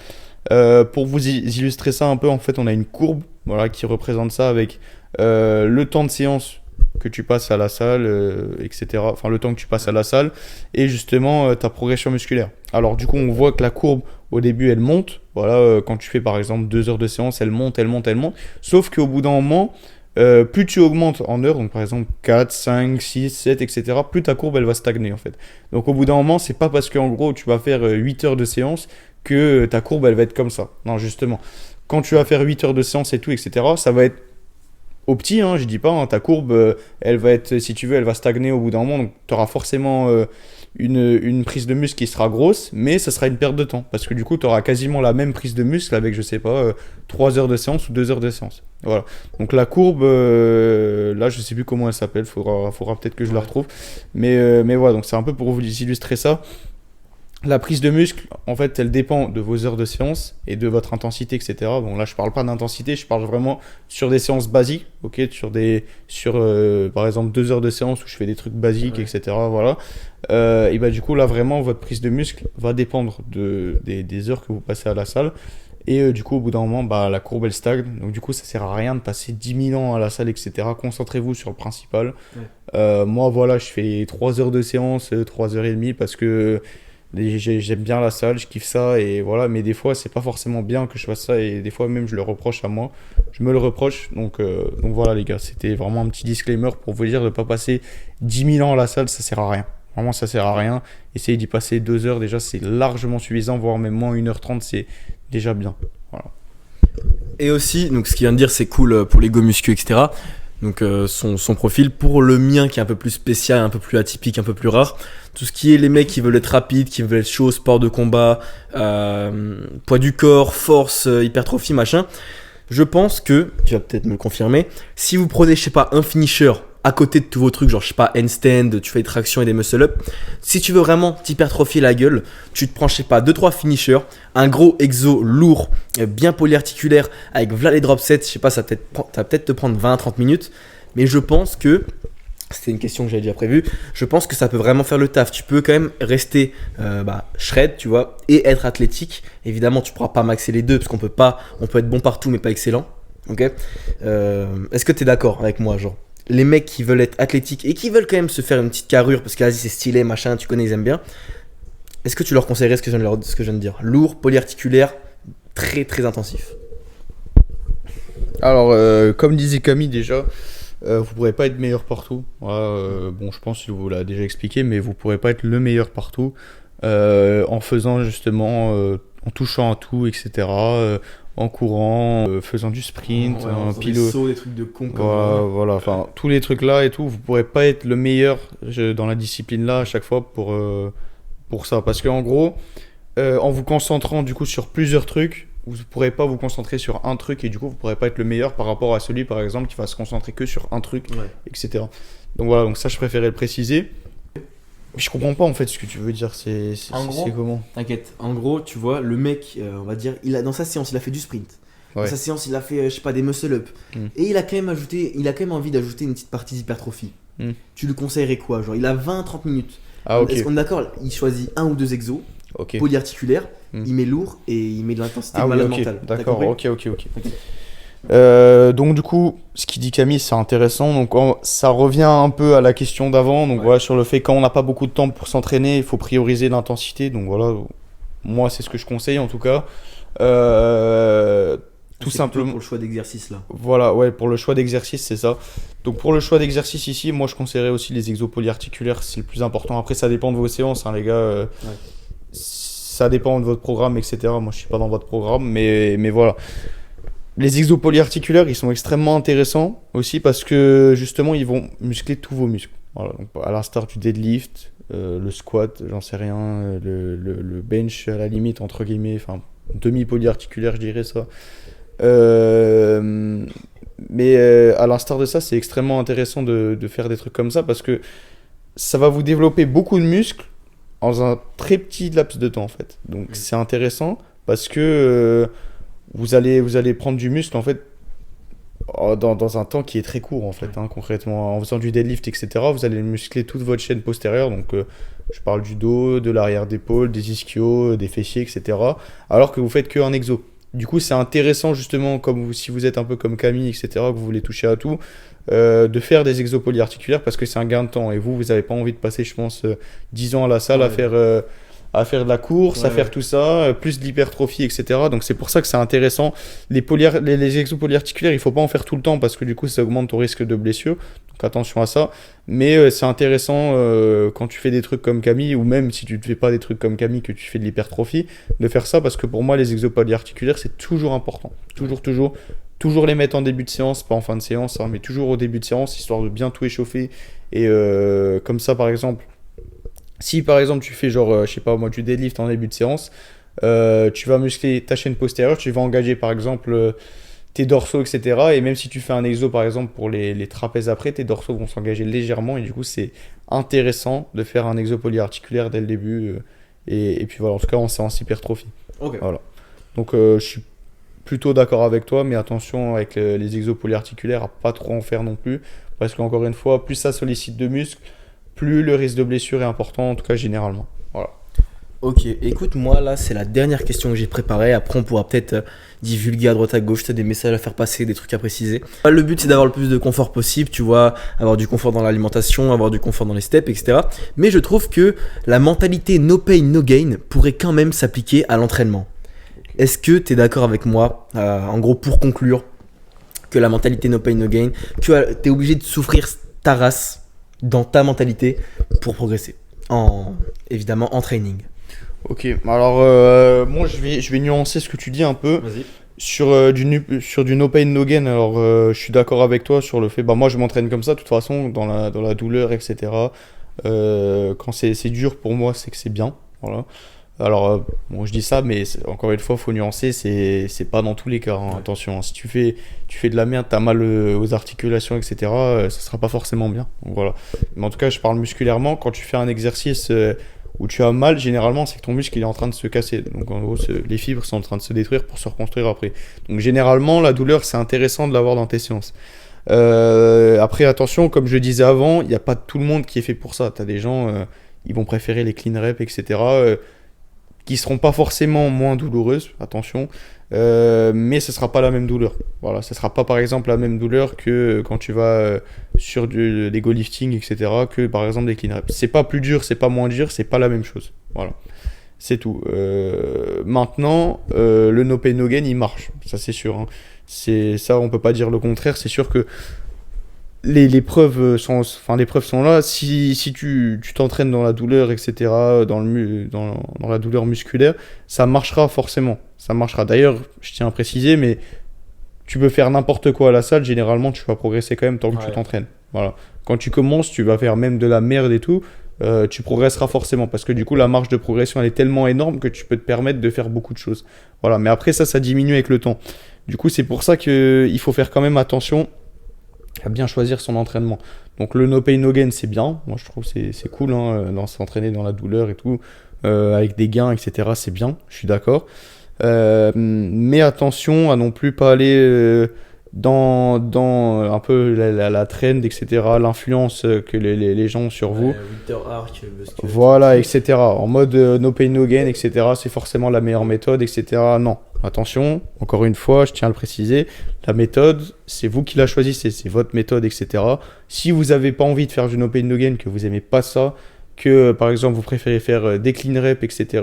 Pour vous illustrer ça un peu, en fait, on a une courbe, voilà, qui représente ça avec le temps de séance que tu passes à la salle, etc. Enfin, le temps que tu passes à la salle et justement ta progression musculaire. Alors, du coup, on voit que la courbe, au début, elle monte. Voilà, quand tu fais par exemple 2 heures de séance, elle monte, elle monte, elle monte. Sauf qu'au bout d'un moment, plus tu augmentes en heures, donc par exemple 4, 5, 6, 7, etc., plus ta courbe, elle va stagner en fait. Donc, au bout d'un moment, c'est pas parce qu'en gros, tu vas faire 8 heures de séance que ta courbe, elle va être comme ça. Non, justement, quand tu vas faire 8 heures de séance et tout, etc., ça va être au petit, hein, je dis pas, hein, ta courbe, elle va être, si tu veux, elle va stagner au bout d'un moment, donc tu auras forcément une prise de muscle qui sera grosse, mais ça sera une perte de temps, parce que du coup, tu auras quasiment la même prise de muscle avec, je sais pas, 3 heures de séance ou 2 heures de séance. Voilà. Donc la courbe, là, je sais plus comment elle s'appelle, faudra peut-être que je la retrouve, mais voilà, donc c'est un peu pour vous illustrer ça. La prise de muscle, en fait, elle dépend de vos heures de séance et de votre intensité, etc. Bon, là, je parle pas d'intensité, je parle vraiment sur des séances basiques, ok, par exemple 2 heures de séance où je fais des trucs basiques, ouais, etc. Voilà. Et bah du coup, là, vraiment, votre prise de muscle va dépendre des heures que vous passez à la salle. Et du coup, au bout d'un moment, bah, la courbe, elle stagne. Donc du coup, ça sert à rien de passer 10 000 ans à la salle, etc. Concentrez-vous sur le principal. Ouais. Moi, voilà, je fais 3 heures de séance, 3 heures et demie parce que J'aime bien la salle, je kiffe ça, et voilà. Mais des fois, c'est pas forcément bien que je fasse ça, et des fois même, je le reproche à moi. Je me le reproche, donc voilà, les gars. C'était vraiment un petit disclaimer pour vous dire de pas passer 10 000 ans à la salle, ça sert à rien. Vraiment, ça sert à rien. Essayez d'y passer 2 heures, déjà, c'est largement suffisant, voire même moins 1h30, c'est déjà bien. Voilà. Et aussi, donc ce qu'il vient de dire, c'est cool pour les go muscu, etc. Donc son profil. Pour le mien, qui est un peu plus spécial, un peu plus atypique, un peu plus rare, tout ce qui est les mecs qui veulent être rapides, qui veulent être chauds, sport de combat, poids du corps, force, hypertrophie, machin. Je pense que, tu vas peut-être me le confirmer, si vous prenez, je sais pas, un finisher à côté de tous vos trucs, genre je sais pas, handstand, tu fais des tractions et des muscle-up, si tu veux vraiment t'hypertrophier la gueule, tu te prends, je sais pas, 2-3 finishers, un gros exo lourd, bien polyarticulaire, avec voilà les drop sets, je sais pas, ça va peut-être te prendre 20-30 minutes, mais je pense que, c'était une question que j'avais déjà prévue, je pense que ça peut vraiment faire le taf. Tu peux quand même rester shred, tu vois, et être athlétique. Évidemment, tu pourras pas maxer les deux, parce qu'on peut être bon partout, mais pas excellent. Ok. Est-ce que tu es d'accord avec moi, genre les mecs qui veulent être athlétiques et qui veulent quand même se faire une petite carrure, parce que vas-y, c'est stylé, machin, tu connais, ils aiment bien. Est-ce que tu leur conseillerais ce que je viens de dire? Lourd, polyarticulaire, très très intensif. Alors, comme disait Camille déjà, vous pourrez pas être meilleur partout. Voilà, bon, je pense qu'il vous l'a déjà expliqué, mais vous pourrez pas être le meilleur partout en faisant justement, en touchant à tout, etc. En courant, faisant du sprint, un pilote. Sauts, des trucs de con comme Voilà, enfin, tous les trucs là et tout, vous pourrez pas être le meilleur dans la discipline là à chaque fois pour ça. Parce qu'en gros, en vous concentrant du coup sur plusieurs trucs, vous ne pourrez pas vous concentrer sur un truc et du coup vous ne pourrez pas être le meilleur par rapport à celui par exemple qui va se concentrer que sur un truc, etc. Donc voilà, donc ça je préférais le préciser. Je comprends pas en fait ce que tu veux dire, c'est comment? T'inquiète, en gros tu vois le mec, on va dire, dans sa séance il a fait du sprint. Ouais. Dans sa séance il a fait je sais pas des muscle up. Et il a quand même envie d'ajouter une petite partie d'hypertrophie. Tu lui conseillerais quoi? Genre il a 20-30 minutes. Ah ok. Est-ce qu'on est d'accord? Il choisit un ou deux exos. Okay. Polyarticulaire, il met lourd et il met de l'intensité malade mentale. D'accord, ok. Donc du coup, ce qu'il dit Camille, c'est intéressant. Donc ça revient un peu à la question d'avant. Donc voilà, sur le fait quand on n'a pas beaucoup de temps pour s'entraîner, il faut prioriser l'intensité. Donc voilà, moi c'est ce que je conseille en tout cas. Tout simplement pour le choix d'exercice là. Voilà, ouais, pour le choix d'exercice, c'est ça. Donc pour le choix d'exercice ici, moi je conseillerais aussi les exos polyarticulaires, c'est le plus important. Après ça dépend de vos séances, hein, les gars. Ça dépend de votre programme, etc. Moi, je suis pas dans votre programme, mais voilà. Les exos polyarticulaires, ils sont extrêmement intéressants aussi parce que justement, ils vont muscler tous vos muscles. Voilà, donc, à l'instar du deadlift, le squat, j'en sais rien, le bench à la limite, entre guillemets, enfin, demi-polyarticulaire, je dirais ça. Mais à l'instar de ça, c'est extrêmement intéressant de faire des trucs comme ça parce que ça va vous développer beaucoup de muscles dans un très petit laps de temps en fait. Donc c'est intéressant parce que vous allez prendre du muscle en fait dans un temps qui est très court en fait, hein, concrètement. En faisant du deadlift, etc., vous allez muscler toute votre chaîne postérieure. Donc je parle du dos, de l'arrière d'épaule, des ischios, des fessiers, etc. Alors que vous faites qu'un exo. Du coup, c'est intéressant justement, si vous êtes un peu comme Camille, etc., que vous voulez toucher à tout, de faire des exos polyarticulaires parce que c'est un gain de temps. Et vous n'avez pas envie de passer, je pense, 10 ans à la salle à faire de la course, à faire tout ça, plus de l'hypertrophie, etc. Donc c'est pour ça que c'est intéressant. Les exos polyarticulaires, il ne faut pas en faire tout le temps parce que du coup, ça augmente ton risque de blessure. Donc attention à ça. Mais c'est intéressant quand tu fais des trucs comme Camille, ou même si tu ne fais pas des trucs comme Camille, que tu fais de l'hypertrophie, de faire ça parce que pour moi, les exos polyarticulaires, c'est toujours important. Toujours les mettre en début de séance, pas en fin de séance, hein, mais toujours au début de séance, histoire de bien tout échauffer. Et comme ça, par exemple, si par exemple tu fais genre, je sais pas moi, du deadlift en début de séance, tu vas muscler ta chaîne postérieure, tu vas engager par exemple tes dorsaux, etc. Et même si tu fais un exo par exemple pour les trapèzes après, tes dorsaux vont s'engager légèrement et du coup c'est intéressant de faire un exo polyarticulaire dès le début. Et puis voilà, en tout cas en séance hypertrophie. Okay. Voilà. Donc je suis plutôt d'accord avec toi, mais attention avec les exos polyarticulaires à pas trop en faire non plus, parce qu'encore une fois, plus ça sollicite de muscles, plus le risque de blessure est important, en tout cas généralement. Voilà. Ok, écoute, moi là, c'est la dernière question que j'ai préparée. Après, on pourra peut-être divulguer à droite à gauche, t'as des messages à faire passer, des trucs à préciser. Le but, c'est d'avoir le plus de confort possible, tu vois, avoir du confort dans l'alimentation, avoir du confort dans les steps, etc. Mais je trouve que la mentalité no pain, no gain pourrait quand même s'appliquer à l'entraînement. Est-ce que t'es d'accord avec moi, en gros, pour conclure, que la mentalité no pain, no gain, que t'es obligé de souffrir ta race dans ta mentalité pour progresser, évidemment en training. Ok, alors moi je vais nuancer ce que tu dis un peu. Vas-y. Sur du no pain no gain, alors je suis d'accord avec toi sur le fait, bah moi je m'entraîne comme ça de toute façon, dans la douleur, etc. Quand c'est dur pour moi, c'est que c'est bien. Voilà. Alors, bon, je dis ça, mais encore une fois, faut nuancer, c'est pas dans tous les cas, hein, Ouais. attention, hein. Si tu fais de la merde, t'as mal aux articulations, etc., ça sera pas forcément bien. Donc voilà. Mais en tout cas, je parle musculairement, quand tu fais un exercice où tu as mal, généralement, c'est que ton muscle il est en train de se casser. Donc en gros, les fibres sont en train de se détruire pour se reconstruire après. Donc généralement, la douleur, c'est intéressant de l'avoir dans tes séances. Après, attention, comme je disais avant, il n'y a pas tout le monde qui est fait pour ça. T'as des gens, ils vont préférer les clean reps, etc., qui seront pas forcément moins douloureuses, attention, mais ce sera pas la même douleur. Voilà, ce sera pas par exemple la même douleur que quand tu vas sur des go lifting, etc., que par exemple des clean reps. C'est pas plus dur, c'est pas moins dur, c'est pas la même chose. Voilà, c'est tout. Maintenant, le no pain no gain, il marche, ça c'est sûr, hein. C'est ça, on peut pas dire le contraire. C'est sûr que les preuves les preuves sont là. Si tu t'entraînes dans la douleur, etc., dans la douleur musculaire, ça marchera forcément. Ça marchera. D'ailleurs, je tiens à préciser, mais tu peux faire n'importe quoi à la salle. Généralement, tu vas progresser quand même tant que tu Ouais. t'entraînes. Voilà. Quand tu commences, tu vas faire même de la merde et tout. Tu progresseras forcément parce que du coup, la marge de progression elle est tellement énorme que tu peux te permettre de faire beaucoup de choses. Voilà. Mais après, ça diminue avec le temps. Du coup, c'est pour ça qu'il faut faire quand même attention à bien choisir son entraînement. Donc le no pain no gain c'est bien, moi je trouve c'est cool hein, s'entraîner dans la douleur et tout, avec des gains etc c'est bien, je suis d'accord. Mais attention à non plus pas aller dans un peu la trend etc, l'influence que les gens ont sur vous. Winter Arc, Voilà, etc. En mode no pain no gain, etc. C'est forcément la meilleure méthode, etc. Non, attention, encore une fois, je tiens à le préciser, la méthode, c'est vous qui la choisissez, c'est votre méthode, etc. Si vous n'avez pas envie de faire du no pain no gain, que vous aimez pas ça, que par exemple vous préférez faire des clean reps, etc.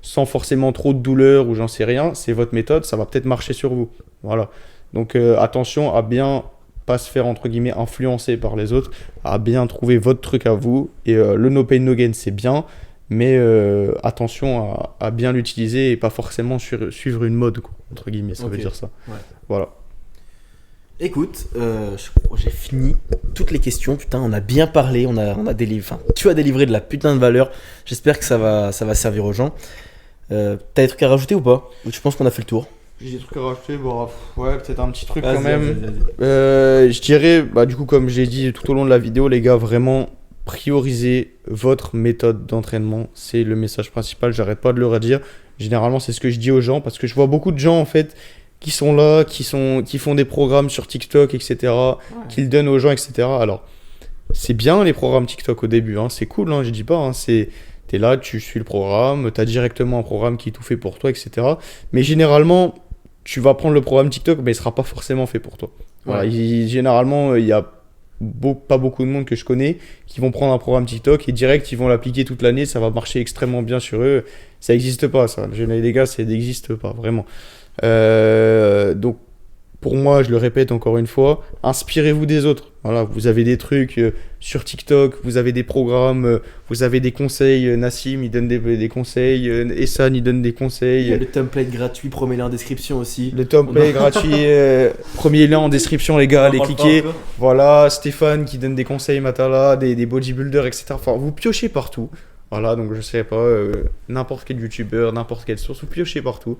Sans forcément trop de douleur ou j'en sais rien, c'est votre méthode, ça va peut-être marcher sur vous. Voilà. Donc attention à bien pas se faire entre guillemets influencer par les autres, à bien trouver votre truc à vous. Et le no pain no gain c'est bien, mais attention à bien l'utiliser et pas forcément suivre une mode, quoi, entre guillemets, ça veut Ok. dire ça. Ouais. Voilà. Écoute, je crois que j'ai fini toutes les questions. Putain, on a bien parlé, on a délivré. Enfin, tu as délivré de la putain de valeur. J'espère que ça va servir aux gens. T'as des trucs à rajouter ou pas? Ou tu penses qu'on a fait le tour? J'ai des trucs à rajouter, bon, ouais, peut-être un petit truc Vas-y, quand même. vas-y. Je dirais, bah, du coup, comme j'ai dit tout au long de la vidéo, les gars, vraiment priorisez votre méthode d'entraînement. C'est le message principal, j'arrête pas de le redire. Généralement, c'est ce que je dis aux gens parce que je vois beaucoup de gens en fait qui sont là, qui font des programmes sur TikTok, etc., qu'ils donnent aux gens, etc. Alors, c'est bien les programmes TikTok au début, hein, c'est cool, hein, je dis pas, hein, t'es là, tu suis le programme, t'as directement un programme qui est tout fait pour toi, etc. Mais généralement, tu vas prendre le programme TikTok, mais il sera pas forcément fait pour toi. Voilà, Ouais. généralement, il y a pas beaucoup de monde que je connais qui vont prendre un programme TikTok et direct, ils vont l'appliquer toute l'année, ça va marcher extrêmement bien sur eux. Ça n'existe pas, ça. Les gars, ça n'existe pas, vraiment. Donc, pour moi, je le répète encore une fois, inspirez-vous des autres. Voilà, vous avez des trucs sur TikTok, vous avez des programmes, vous avez des conseils. Nassim, il donne des conseils. Essan, il donne des Il y a conseils. le template gratuit, promets-le en description aussi. Le template gratuit, premier lien en description, les gars, allez cliquer. Voilà, Stéphane qui donne des conseils, Matala, des bodybuilders, etc. Enfin, vous piochez partout. Voilà, donc je sais pas, n'importe quel youtubeur, n'importe quelle source, vous piochez partout.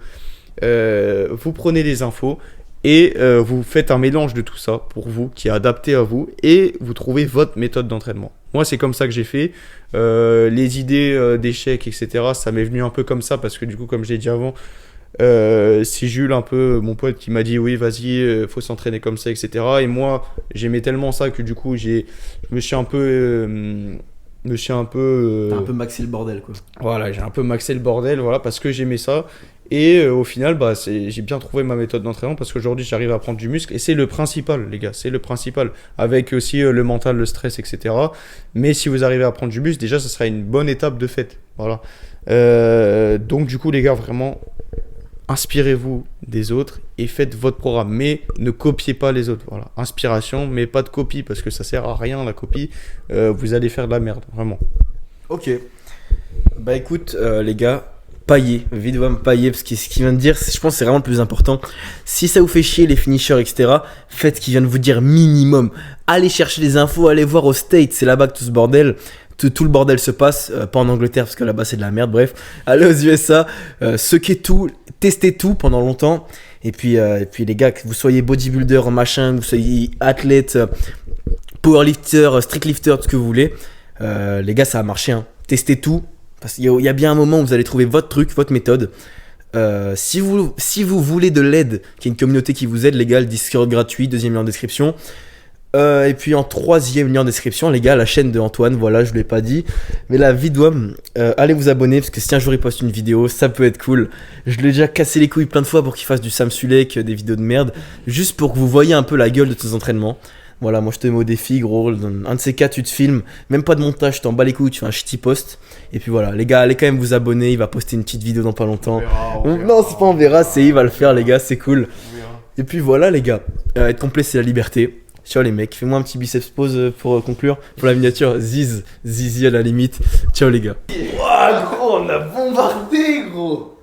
Vous prenez les infos et vous faites un mélange de tout ça pour vous, qui est adapté à vous, et vous trouvez votre méthode d'entraînement. Moi, c'est comme ça que j'ai fait. Les idées d'échecs, etc., ça m'est venu un peu comme ça, parce que du coup, comme j'ai dit avant, c'est Jules, un peu mon pote, qui m'a dit oui, vas-y, faut s'entraîner comme ça, etc. Et moi, j'aimais tellement ça que du coup, je me suis un peu me suis un peu... T'as un peu maxé le bordel, quoi. Voilà, j'ai un peu maxé le bordel, voilà, parce que j'aimais ça. Et au final, bah, j'ai bien trouvé ma méthode d'entraînement parce qu'aujourd'hui, j'arrive à prendre du muscle. Et c'est le principal, les gars, c'est le principal. Avec aussi le mental, le stress, etc. Mais si vous arrivez à prendre du muscle, déjà, ça sera une bonne étape de fête. Voilà. Donc, du coup, les gars, vraiment, inspirez-vous des autres et faites votre programme. Mais ne copiez pas les autres. Voilà. Inspiration, mais pas de copie parce que ça sert à rien, la copie. Vous allez faire de la merde, vraiment. Ok. Bah écoute, les gars, pailler, Vidwam pailler, parce que ce qu'il vient de dire, je pense que c'est vraiment le plus important. Si ça vous fait chier les finishers, etc., faites ce qu'il vient de vous dire minimum. Allez chercher les infos, allez voir aux States, c'est là-bas que tout ce bordel, tout le bordel se passe, pas en Angleterre parce que là-bas c'est de la merde, bref. Allez aux USA, sequez tout, testez tout pendant longtemps. Et puis les gars, que vous soyez bodybuilder, machin, que vous soyez athlète, powerlifter, streetlifter, tout ce que vous voulez, les gars, ça a marché, hein. Testez tout. Parce qu'il y a bien un moment où vous allez trouver votre truc, votre méthode. Si vous voulez de l'aide, qu'il y ait une communauté qui vous aide, les gars, le Discord gratuit, 2e lien en description. Et puis en 3e lien en description, les gars, la chaîne de Antoine, voilà, je ne l'ai pas dit. Mais la Vidwam, allez vous abonner, parce que si un jour il poste une vidéo, ça peut être cool. Je l'ai déjà cassé les couilles plein de fois pour qu'il fasse du Sam Sulek, des vidéos de merde, juste pour que vous voyez un peu la gueule de tes entraînements. Voilà, moi je te mets au défi, gros. Un de ces cas, tu te filmes, même pas de montage, tu t'en bats les couilles, tu fais un shitty post. Et puis voilà, les gars, allez quand même vous abonner. Il va poster une petite vidéo dans pas longtemps. On verra. Non, c'est pas on verra, c'est il va le faire, les gars, c'est cool. Et puis voilà, les gars, être complet, c'est la liberté. Ciao les mecs, fais-moi un petit biceps pose pour conclure. Pour la miniature, Zizi à la limite. Ciao les gars. Ouah, gros, on a bombardé, gros.